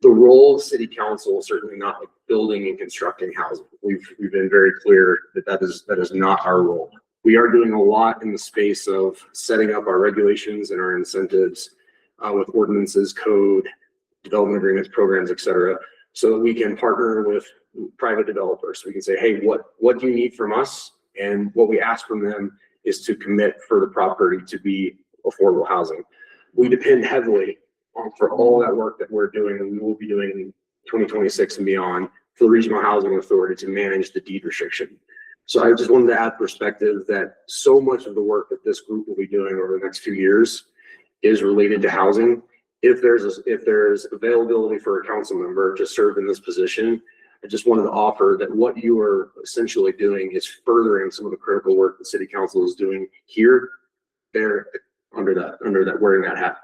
The role of city council is certainly not like building and constructing housing. We've been very clear that is not our role. We are doing a lot in the space of setting up our regulations and our incentives with ordinances, code, development agreements, programs, et cetera, so that we can partner with private developers. We can say, hey, what do you need from us? And what we ask from them is to commit for the property to be affordable housing. We depend heavily on, for all that work that we're doing and we will be doing in 2026 and beyond, for the Regional Housing Authority to manage the deed restriction. So I just wanted to add perspective that so much of the work that this group will be doing over the next few years is related to housing. If there's availability for a council member to serve in this position, I just wanted to offer that what you are essentially doing is furthering some of the critical work the city council is doing here, there, under that wearing that hat.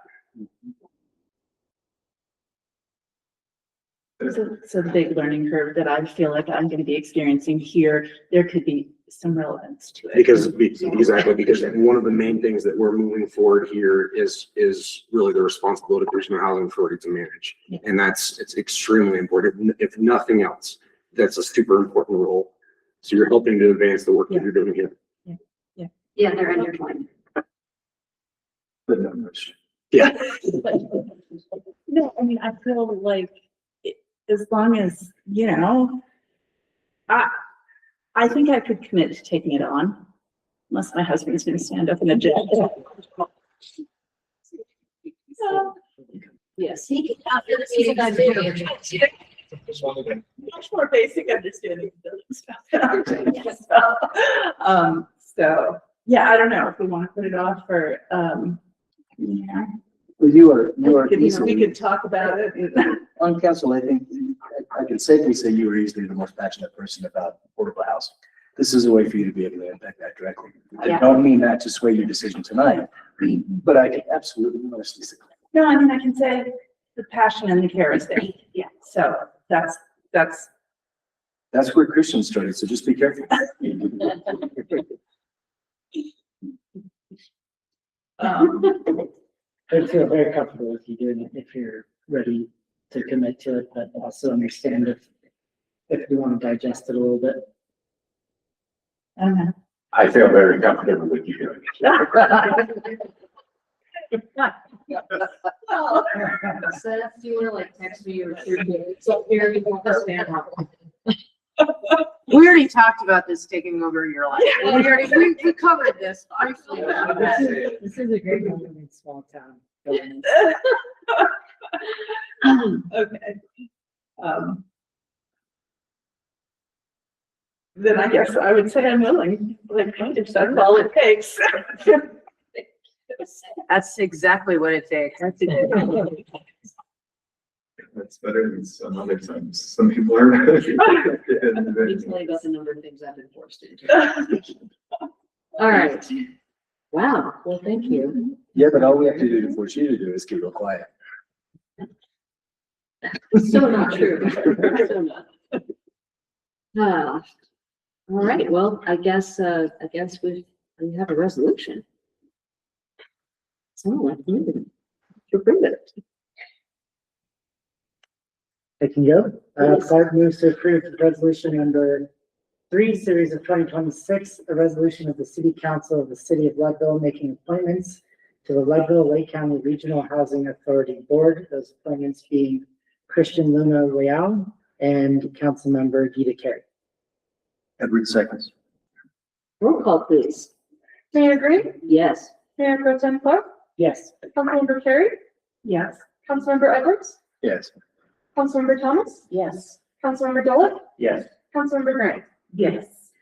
So the big learning curve that I feel like I'm gonna be experiencing here, there could be some relevance to it. Because one of the main things that we're moving forward here is really the responsibility of the Regional Housing Authority to manage. Yeah. And it's extremely important. If nothing else, that's a super important role. So you're helping to advance the work that you're doing here. Yeah, they're intertwined. The numbers. Yeah. No, I mean, I feel like as long as, I think I could commit to taking it on, unless my husband's gonna stand up and object. Yes, he can after the meeting. Much more basic understanding of building stuff. So, yeah, I don't know if we want to put it off for, Well, you are we easily, could talk about it. on council, I think, I can safely say you are easily the most passionate person about affordable housing this is a way for you to be able to impact that directly. I Yeah. don't mean that to sway your decision tonight, but I can absolutely honestly say. No, I mean, I can say the passion and the care is there. Yeah, so that's, That's where Christians started, so just be careful. I feel very comfortable with you doing it if you're ready to commit to it, but also understand if you want to digest it a little bit. I don't know. I feel very comfortable with you doing it. Seth, do you wanna like text me or shoot me? It's up here, you want to stand up. We already talked about this taking over your life. We covered this briefly. This is a great moment in small town government. Okay. Then I guess I would say I'm willing, like, if that's all it takes. That's exactly what it takes. That's better than some other times. Some people are. Let me tell you about the number of things I've been forced into. All right. Wow, well, thank you. Yeah, but all we have to do to force you to do is keep it quiet. So not true. So not. All right, well, I guess we have a resolution. So let's move it. To approve it. I can go. Clark moves to approve the resolution number 3, series of 2026, a resolution of the City Council of the City of Leadville making appointments to the Leadville Lake County Regional Housing Authority Board, those appointments being Christian Luna Leal and Councilmember Gita Carey. Edward seconds. Roll call, please. Mayor Green, Yes. Mayor Pro Tem Clark, Yes. Councilmember Carey, Yes. Councilmember Edwards, Yes. Councilmember Thomas, Yes. Councilmember Dolan, Yes. Councilmember Grant. Yes.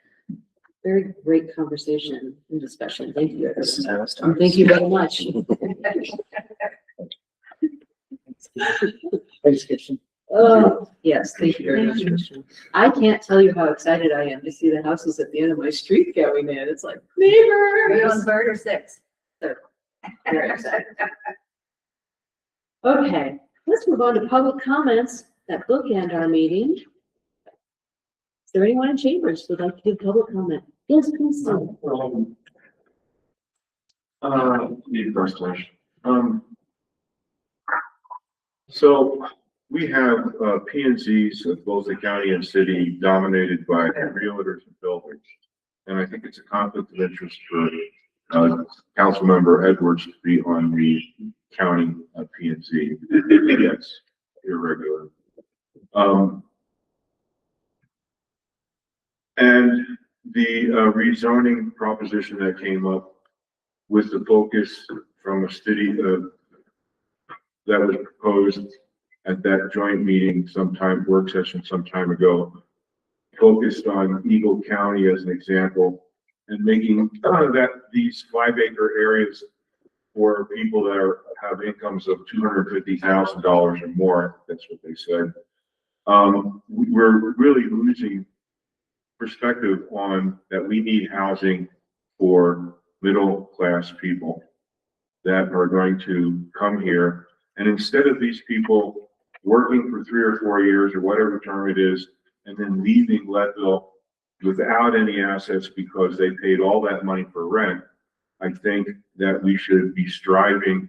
Very great conversation and discussion. Thank you. This is how it's And done. thank you very much. Thanks, Christian. Oh, yes, thank you very much, Christian. I can't tell you how excited I am to see the houses at the end of my street going in. It's like Are you neighbors. on third or sixth? Very excited. Okay, let's move on to public comments that bookend our meeting. Is there anyone in chambers who would like to give public comment? Yes, please. Need first flash. So we have, P and Zs of both the county and city dominated by realtors and builders. And I think it's a conflict of interest for, Councilmember Edwards to be on the county P and Z. Yes, irregular. And the rezoning proposition that came up with the focus from a city that was proposed at that joint meeting work session some time ago, focused on Eagle County as an example, and making that these 5-acre areas for people that have incomes of $250,000 or more, that's what they said. We're really losing perspective on that we need housing for middle-class people that are going to come here. And instead of these people working for 3 or 4 years or whatever term it is, and then leaving Leadville without any assets because they paid all that money for rent, I think that we should be striving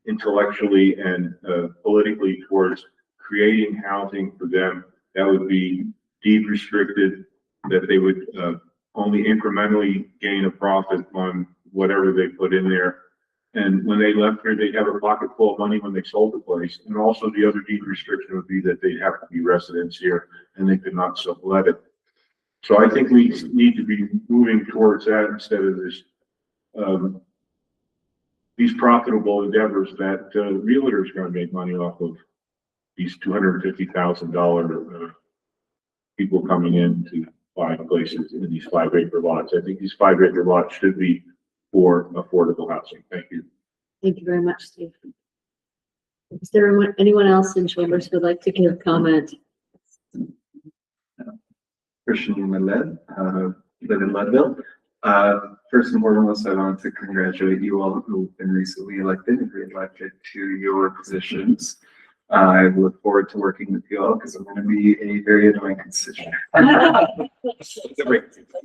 intellectually and politically towards creating housing for them that would be deed restricted, that they would only incrementally gain a profit on whatever they put in there. And when they left here, they'd have a pocket full of money when they sold the place. And also the other deed restriction would be that they'd have to be residents here and they could not sublet it. So I think we need to be moving towards that instead of this, these profitable endeavors that realtors are going to make money off of, these $250,000 people coming in to buy places in these 5-acre lots. I think these 5-acre lots should be for affordable housing. Thank you. Thank you very much, Steve. Is there anyone else in chambers who would like to give comment? Christian Millet, live in Leadville. First and foremost, I want to congratulate you all who've been recently elected and re-elected to your positions. I look forward to working with you all because I'm going to be a very annoying constituent. We're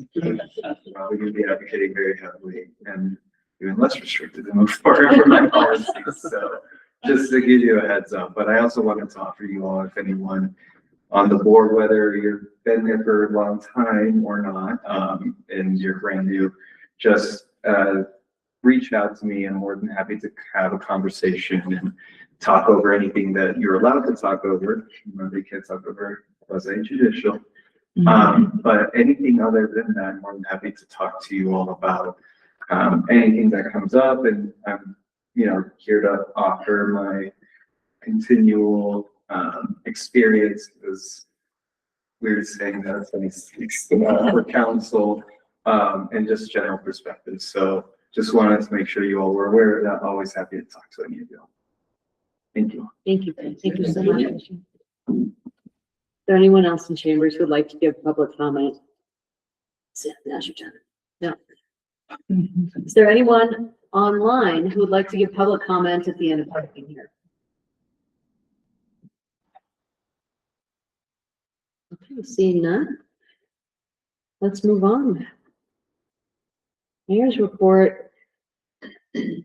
going to be advocating very heavily and even less restricted to move forward for my policies. So just to give you a heads up, but I also wanted to offer you all, if anyone on the board, whether you've been there for a long time or not, and you're brand new, just reach out to me. I'm more than happy to have a conversation and talk over anything that you're allowed to talk over. Remember, you can't talk over quasi-judicial. But anything other than that, I'm more than happy to talk to you all about anything that comes up, and I'm, here to offer my continual experience, is weird saying that for council, and just general perspective. So just wanted to make sure you all were aware of that. Always happy to talk to any of you. Thank you. Thank you. Thank you so much. Is there anyone else in chambers who would like to give public comment? Now's your time. No. Is there anyone online who would like to give public comment at the end of everything here? Okay, seeing none. Let's move on. Mayor's report. I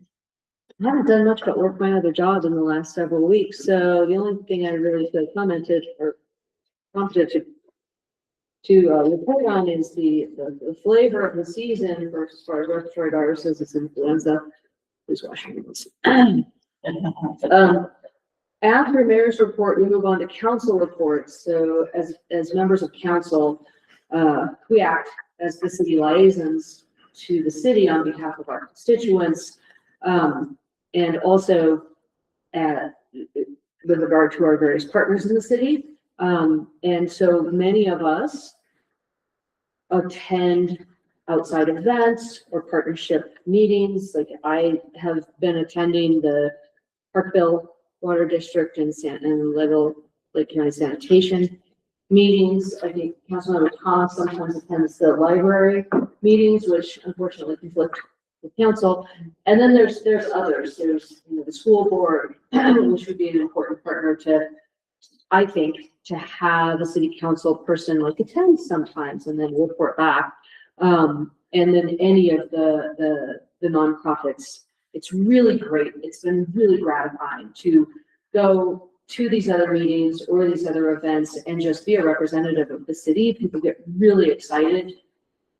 haven't done much but work my other job in the last several weeks, so the only thing I really could have commented or prompted to report on is the flavor of the season for as far as respiratory viruses is influenza. Who's watching this? After mayor's report, we move on to council reports. So as members of council, we act as the city liaisons to the city on behalf of our constituents, and also with regard to our various partners in the city. And so many of us attend outside events or partnership meetings. Like I have been attending the Parkville Water District and Leadville Lake County Sanitation meetings. I think Councilmember Thomas sometimes attends the library meetings, which unfortunately conflict with council. And then there's others. There's the school board, which would be an important partner to, I think, to have a city council person like attend sometimes and then report back. And then any of the nonprofits. It's really great. It's been really gratifying to go to these other meetings or these other events and just be a representative of the city. People get really excited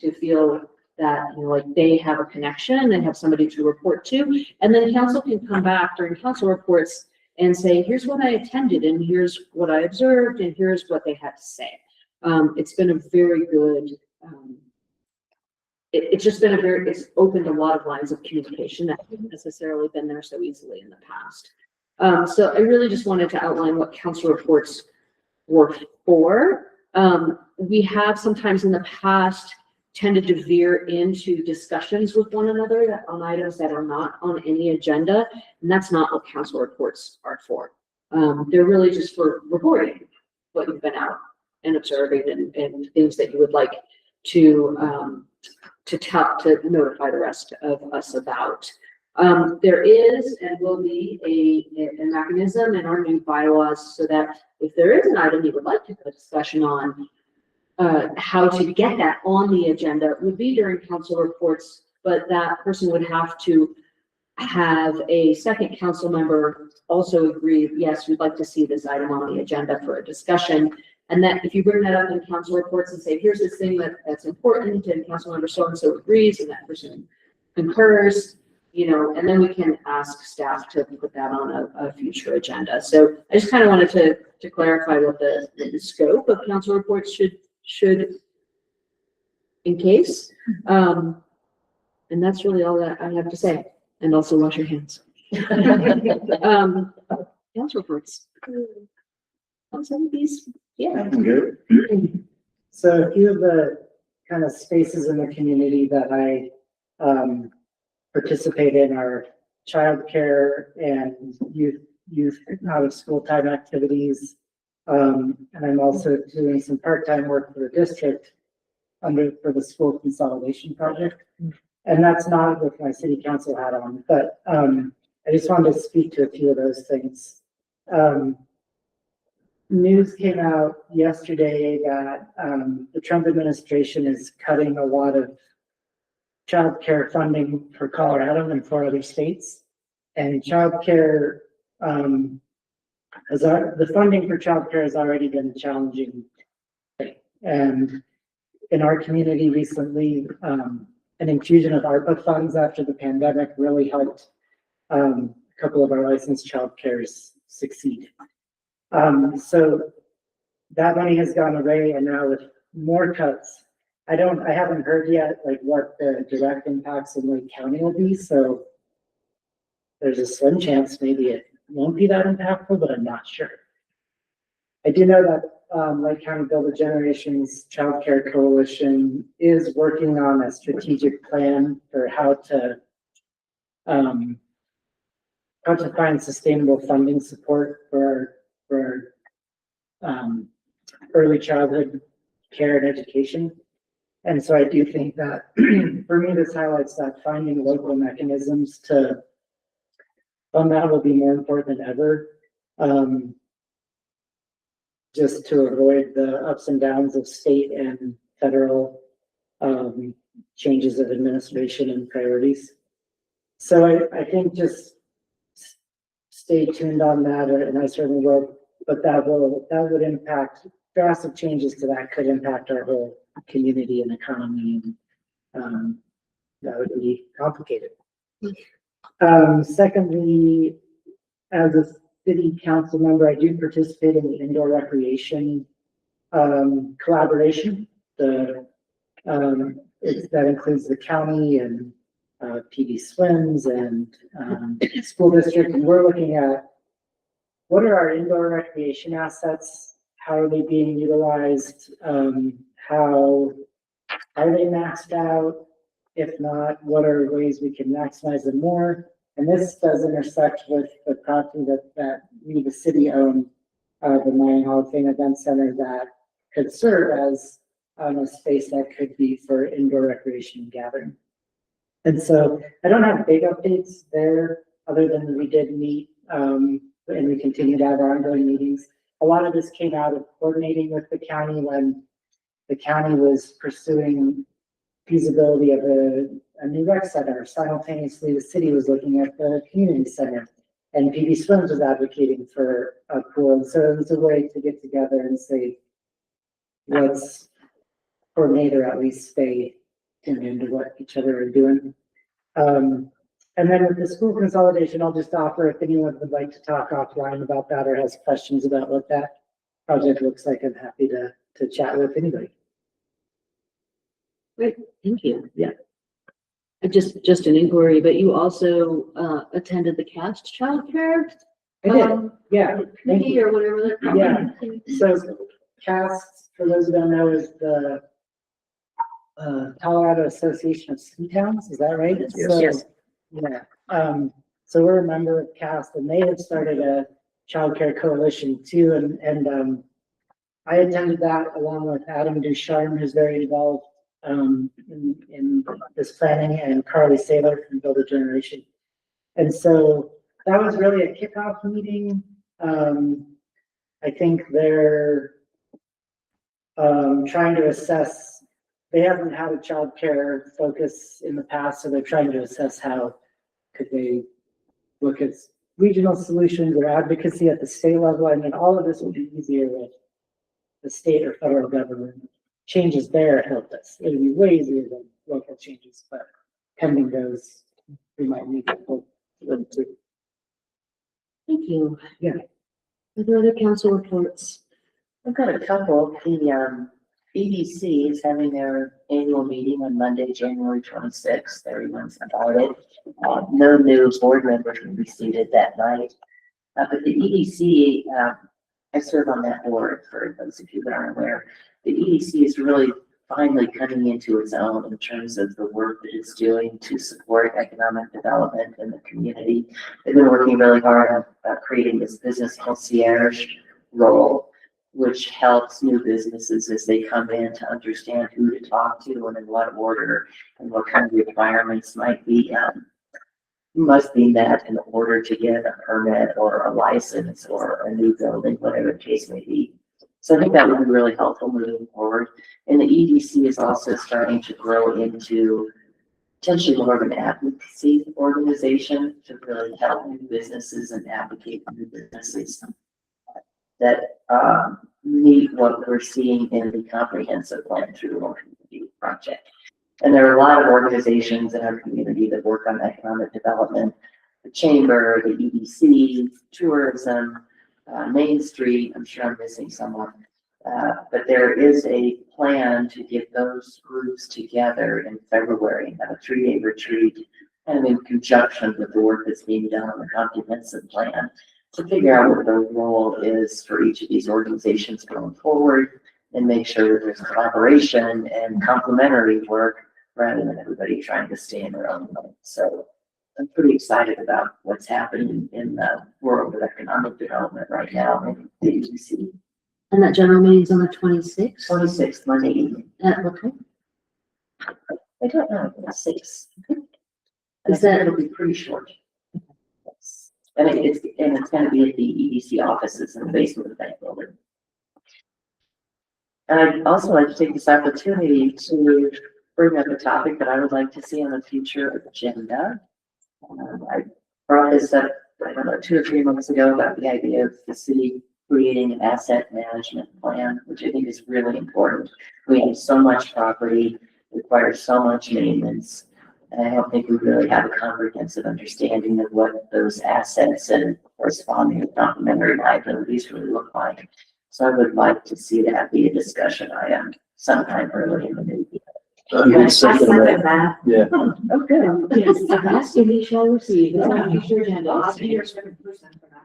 to feel that, like they have a connection, they have somebody to report to, and then council can come back during council reports and say, here's what I attended, and here's what I observed, and here's what they had to say. It's been a very good, it's just been it's opened a lot of lines of communication that haven't necessarily been there so easily in the past. So I really just wanted to outline what council reports were for. We have sometimes in the past tended to veer into discussions with one another that on items that are not on any agenda, and that's not what council reports are for. They're really just for reporting what you've been out and observing and things that you would like to notify the rest of us about. There is and will be a mechanism in our new bylaws so that if there is an item you would like to put a discussion on, how to get that on the agenda would be during council reports, but that person would have to have a second council member also agree, yes, we'd like to see this item on the agenda for a discussion. And that if you bring that up in council reports and say, here's this thing that's important, and council member so-and-so agrees, and that person concurs, and then we can ask staff to put that on a future agenda. So I just kind of wanted to clarify what the scope of council reports should encase. And that's really all that I have to say. And also wash your hands. Council reports. On some of these, yeah. Good. So a few of the kind of spaces in the community that I participate in are childcare and youth out of school time activities. And I'm also doing some part-time work for the district. for the school consolidation project. And that's not with my city council hat on, but, I just wanted to speak to a few of those things. News came out yesterday that, the Trump administration is cutting a lot of childcare funding for Colorado and for other states. And childcare, the funding for childcare has already been a challenging thing. And in our community recently, an infusion of ARPA funds after the pandemic really helped a couple of our licensed childcares succeed. So that money has gone away, and now with more cuts, I haven't heard yet like what the direct impacts in Lake County will be, so there's a slim chance maybe it won't be that impactful, but I'm not sure. I do know that Lake County Build a Generations Child Care Coalition is working on a strategic plan for how to find sustainable funding support for early childhood care and education. And so I do think that for me, this highlights that finding local mechanisms to fund that will be more important than ever. Just to avoid the ups and downs of state and federal changes of administration and priorities. So I think just stay tuned on that, and I certainly will, but that would impact, drastic changes to that could impact our whole community and economy, and that would be complicated. Secondly, as a city council member, I do participate in the indoor recreation collaboration. That includes the county and PD Swims and school district, and we're looking at what are our indoor recreation assets, how are they being utilized, how are they maxed out? If not, what are ways we can maximize them more? And this does intersect with the property that we, the city, own, the Mayan Hall of Fame Event Center, that could serve as a space that could be for indoor recreation and gathering. And so I don't have big updates there, other than we did meet, and we continue to have our ongoing meetings. A lot of this came out of coordinating with the county when the county was pursuing feasibility of a new rec center. Simultaneously, the city was looking at the community center, and PD Swims was advocating for a pool. And so it was a way to get together and say, let's coordinate or at least stay tuned into what each other are doing. And then with the school consolidation, I'll just offer, if anyone would like to talk offline about that or has questions about what that project looks like, I'm happy to chat with anybody. Great, thank you. Yeah. Just an inquiry, but you also attended the CAST childcare? I did, yeah. Thank Committee you. or whatever they're called. Yeah. So CAST, for those who don't know, is the Colorado Association of Ski Towns, is that right? Yes. So, Yes. Yeah, so we're a member of CAST, and they have started a childcare coalition too, and I attended that along with Adam Ducharme, who's very involved in this planning, and Carly Saylor from Build a Generation. And so that was really a kickoff meeting. I think they're trying to assess, they haven't had a childcare focus in the past, so they're trying to assess how could they look at regional solutions or advocacy at the state level. I mean, all of this would be easier with the state or federal government. Changes there help us. It would be way easier than local changes, but pending those, we might need to hold them too. Thank you. Yeah. Are there other council reports? I've got a couple. The EDC is having their annual meeting on Monday, January 26th. Everyone's invited. No new board members will be seated that night. But the EDC, I serve on that board, for those of you that aren't aware. The EDC is really finally coming into its own in terms of the work that it's doing to support economic development in the community. They've been working really hard on creating this business concierge role which helps new businesses as they come in to understand who to talk to and in what order and what kind of requirements must be met in order to get a permit or a license or a new building, whatever the case may be. So I think that would be really helpful moving forward. And the EDC is also starting to grow into potentially more of an advocacy organization to really help new businesses and advocate for new businesses that meet what we're seeing in the comprehensive plan through the One Community Project. And there are a lot of organizations in our community that work on economic development, the Chamber, the EDC, tourism, Main Street, I'm sure I'm missing someone. But there is a plan to get those groups together in February, have a 3-day retreat, and in conjunction with the work that's being done on the comprehensive plan to figure out what the role is for each of these organizations going forward and make sure that there's collaboration and complementary work rather than everybody trying to stay in their own lane. So I'm pretty excited about what's happening in the world of economic development right now in the EDC. And that general meeting's on the 26th? 26th, Monday evening. Okay. I don't know, 6. Is that- It'll be pretty short. Yes. And it's gonna be at the EDC offices in the basement of the bank building. And I'd also like to take this opportunity to bring up a topic that I would like to see on the future agenda. I brought this up, I don't know, 2 or 3 months ago about the idea of the city creating an asset management plan, which I think is really important. We have so much property, requires so much maintenance. And I don't think we really have a comprehensive understanding of what those assets and corresponding complementary liabilities really look like. So I would like to see that be a discussion item sometime early in the new year. I second that. Yeah. Oh, good. Yes, ask and we shall receive. It's on the future agenda. I'll be your second person for that.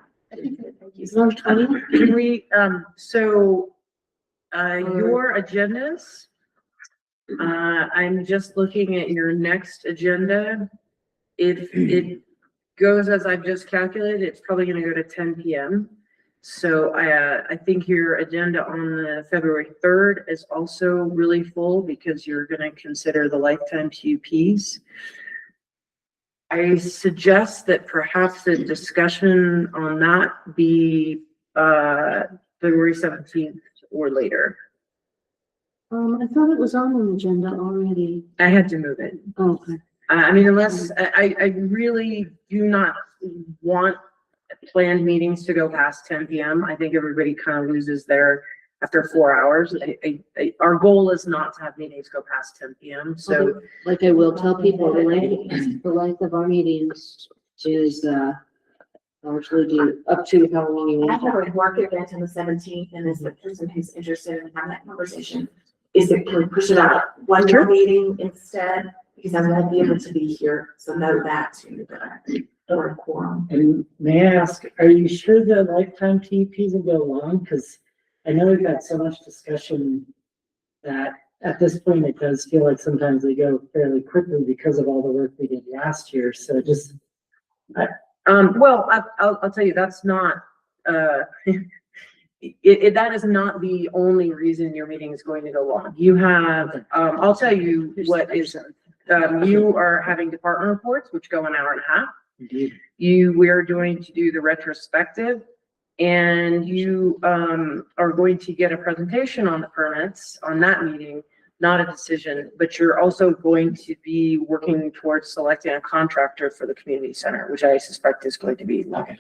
Is it on 20? Can we, your agendas, I'm just looking at your next agenda. If it goes as I've just calculated, it's probably gonna go to 10 PM. So I think your agenda on the February 3rd is also really full because you're gonna consider the lifetime PUPs. I suggest that perhaps the discussion on that be February 17th or later. I thought it was on an agenda already. I had to move it. Oh, okay. I mean, unless, I really do not want planned meetings to go past 10 PM. I think everybody kind of loses their, after 4 hours. Our goal is not to have meetings go past 10 PM, so. Like I will tell people, the length of our meetings is, largely due up to how long you I want. have a work event on the 17th, and is the person who's interested in having that conversation, can we push it out one more meeting instead? Because I won't be able to be here, so know that too, or a quorum. And may I ask, are you sure the lifetime TPs will go long? Because I know we've had so much discussion that at this point, it does feel like sometimes they go fairly quickly because of all the work we did last year. So just. Well, I'll tell you, that's not, that is not the only reason your meeting is going to go long. You have, I'll tell you what is, you are having department reports, which go an hour and a half. Indeed. We're going to do the retrospective, and you, are going to get a presentation on the permits on that meeting, not a decision, but you're also going to be working towards selecting a contractor for the community center, which I suspect is going to be long.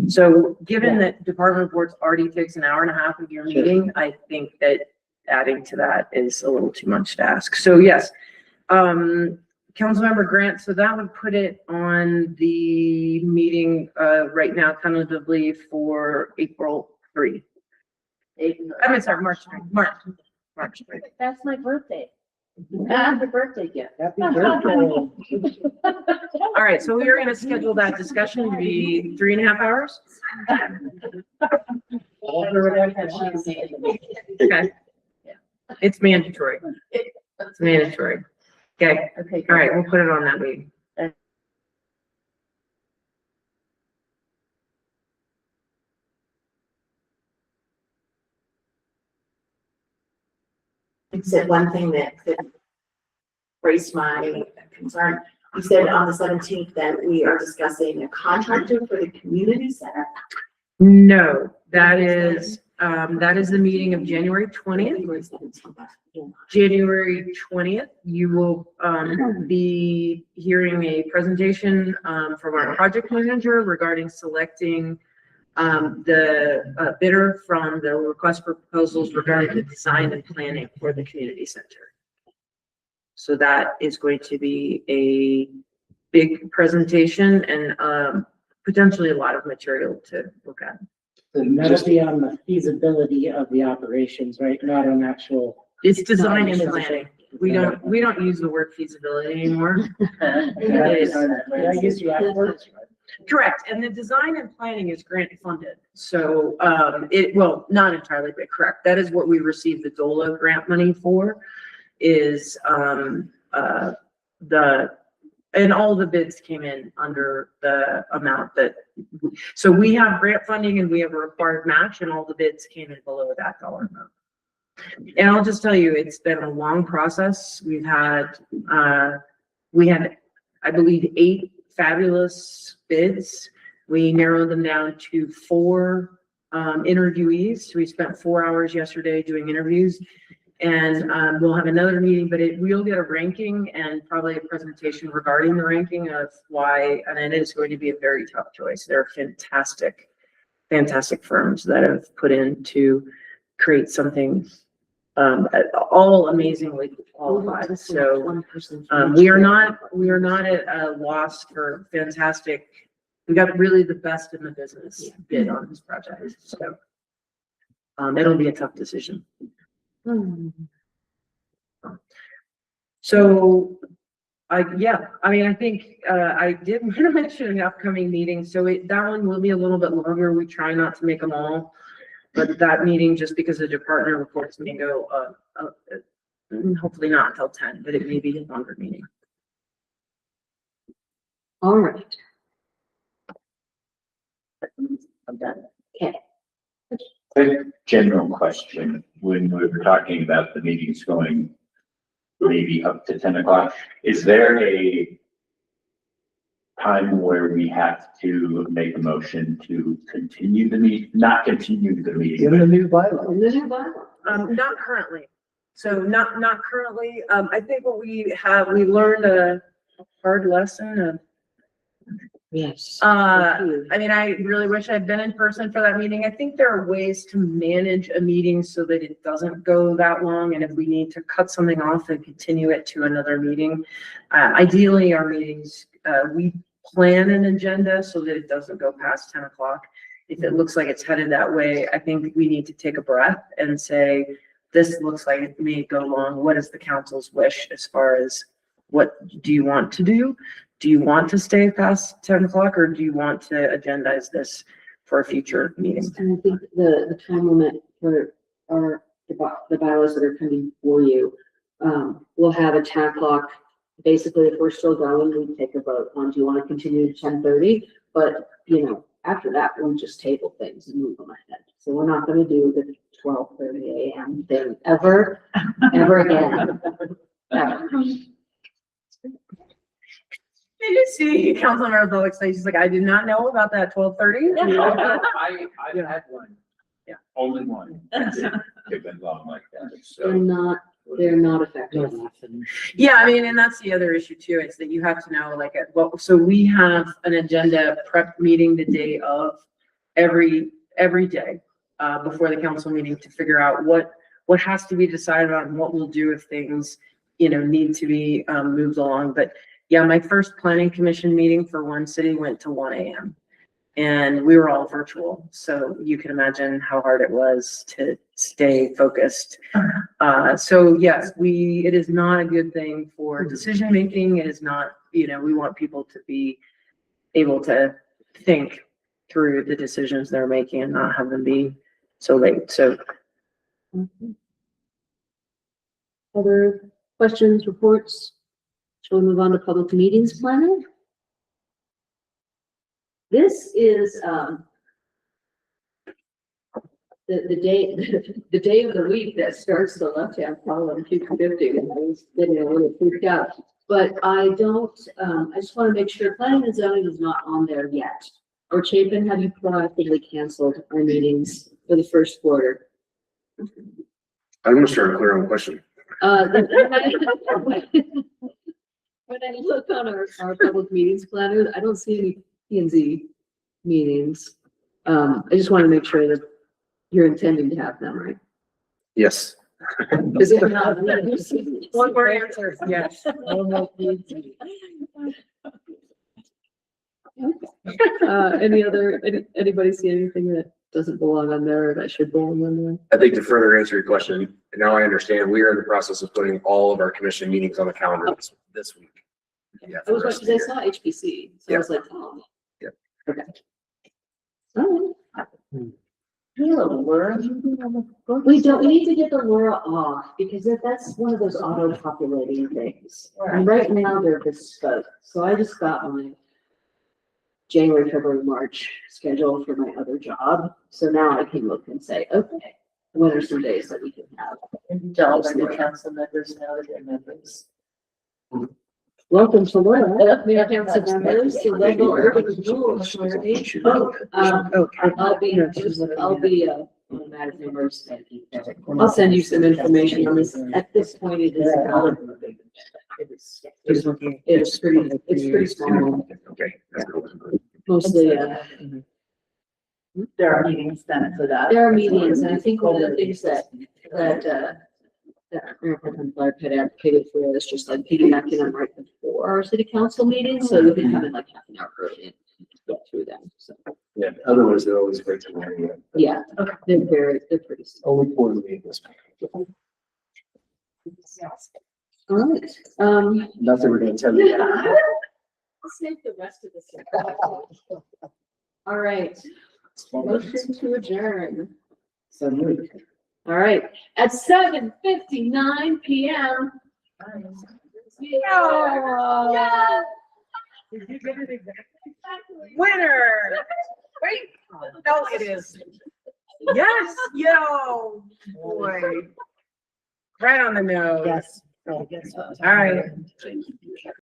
So given that department reports already takes an hour and a half of your meeting, I think that adding to that is a little too much to ask. So yes, Councilmember Grant, so that would put it on the meeting, right now tentatively for April 3. I mean, sorry, March 3, March 3. That's my birthday. Happy birthday gift. Happy birthday. All right, so we are gonna schedule that discussion to be 3.5 hours. Okay. It's mandatory. It's mandatory. Okay, Okay. all right, we'll put it on that meeting. You said one thing that could raise my concern. You said on the 17th that we are discussing a contractor for the community center. No, that is the meeting of January 20th. January 20th, you will, be hearing a presentation, from our project manager regarding selecting, the bidder from the request for proposals regarding the design and planning for the community center. So that is going to be a big presentation and, potentially a lot of material to look at. And that'll be on the feasibility of the operations, right? Not on actual. It's design and planning. We don't use the word feasibility anymore. It is. I guess you have words, right? Correct, and the design and planning is grant funded, so, well, not entirely, but correct, that is what we received the DOLA grant money for, is, and all the bids came in under the amount that, so we have grant funding and we have a required match, and all the bids came in below that dollar amount. And I'll just tell you, it's been a long process. We had, I believe, 8 fabulous bids. We narrowed them down to 4 interviewees. We spent 4 hours yesterday doing interviews, and we'll have another meeting, but we'll get a ranking and probably a presentation regarding the ranking of why, and it is going to be a very tough choice. They're fantastic, fantastic firms that have put in to create something all amazingly qualified. So we are not at a loss for fantastic. We got really the best in the business bid on this project. So it'll be a tough decision. So I think I did want to mention an upcoming meeting. So that one will be a little bit longer. We try not to make them all. But that meeting, just because the department reports may go, hopefully not until 10, but it may be a longer meeting. All right. I'm done. Okay. Quick general question, when we were talking about the meetings going maybe up to 10 o'clock, is there a time where we have to make a motion to continue the meeting, not continue the meeting? In the new bylaw. In the new bylaw. Not currently. So not currently. I think what we learned a hard lesson of. Yes. I mean, I really wish I'd been in person for that meeting. I think there are ways to manage a meeting so that it doesn't go that long. And if we need to cut something off and continue it to another meeting, ideally our meetings, we plan an agenda so that it doesn't go past 10 o'clock. If it looks like it's headed that way, I think we need to take a breath and say, this looks like it may go long. What is the council's wish as far as what do you want to do? Do you want to stay past 10 o'clock, or do you want to agendize this for a future meeting? And I think the time limit for the bylaws that are coming for you, we'll have a 10 o'clock. Basically, if we're still going, we take a vote on, do you want to continue to 10:30? But, after that, we'll just table things and move them ahead. So we're not going to do the 12:30 a.m. thing ever again. Ever. Did you see Councilmember Bullock say, she's like, I did not know about that 12:30? I've had one. Yeah. Only one. They've been long like that. They're not effective. Yeah, I mean, and that's the other issue too, is that you have to know, so we have an agenda prep meeting the day of every day, before the council meeting to figure out what has to be decided on, what we'll do if things, need to be, moved along. But yeah, my first planning commission meeting for one city went to 1 a.m. and we were all virtual. So you can imagine how hard it was to stay focused. So yes, it is not a good thing for decision-making. It is not, we want people to be able to think through the decisions they're making and not have them be so late. So. Other questions, reports? Shall we move on to public meetings planning? This is, the day, the day of the week that starts the left-hand column, 250, and I was getting a little freaked out. But I don't, I just want to make sure planning and zoning is not on there yet. Or Chapin, have you proactively canceled our meetings for the first quarter? I'm gonna start clear on the question. When I look on our public meetings planner, I don't see any P and Z meetings. I just want to make sure that you're intending to have them, right? Yes. Is it not? One more answer, yes. Anybody see anything that doesn't belong on there or that should belong on there? I think to further answer your question, now I understand we are in the process of putting all of our commission meetings on the calendar this week. Yeah. I was because I saw HPC, so I was like, oh. Yep. Okay. All right. We need to get the Laura off because that's one of those auto-populating things. And right now they're bespoke. So I just got my January, February, March schedule for my other job. So now I can look and say, okay, what are some days that we can have? And all the new council members know that they're members. Welcome to Laura. New council members to Leadville Urban Renewal Authority. I'll be automatic members. I'll send you some information on this. At this point, it is it's pretty small. Okay. Mostly, There are meetings then for that. there are meetings, and I think one of the things that American Flag had advocated for is just like piggybacking on right before our city council meetings, so we can come in like half an hour early and get through them, so. Yeah, otherwise they're always great to learn. Yeah, they're pretty. Only quarterly in this. All right, Nothing we're gonna tell you. I'll save the rest of this. All right, motion to adjourn. So moved. All right, at 7:59 PM. Yeah. Winner! Wait, no, it is. Yes, yo, boy. Right on the nose. Yes. All right.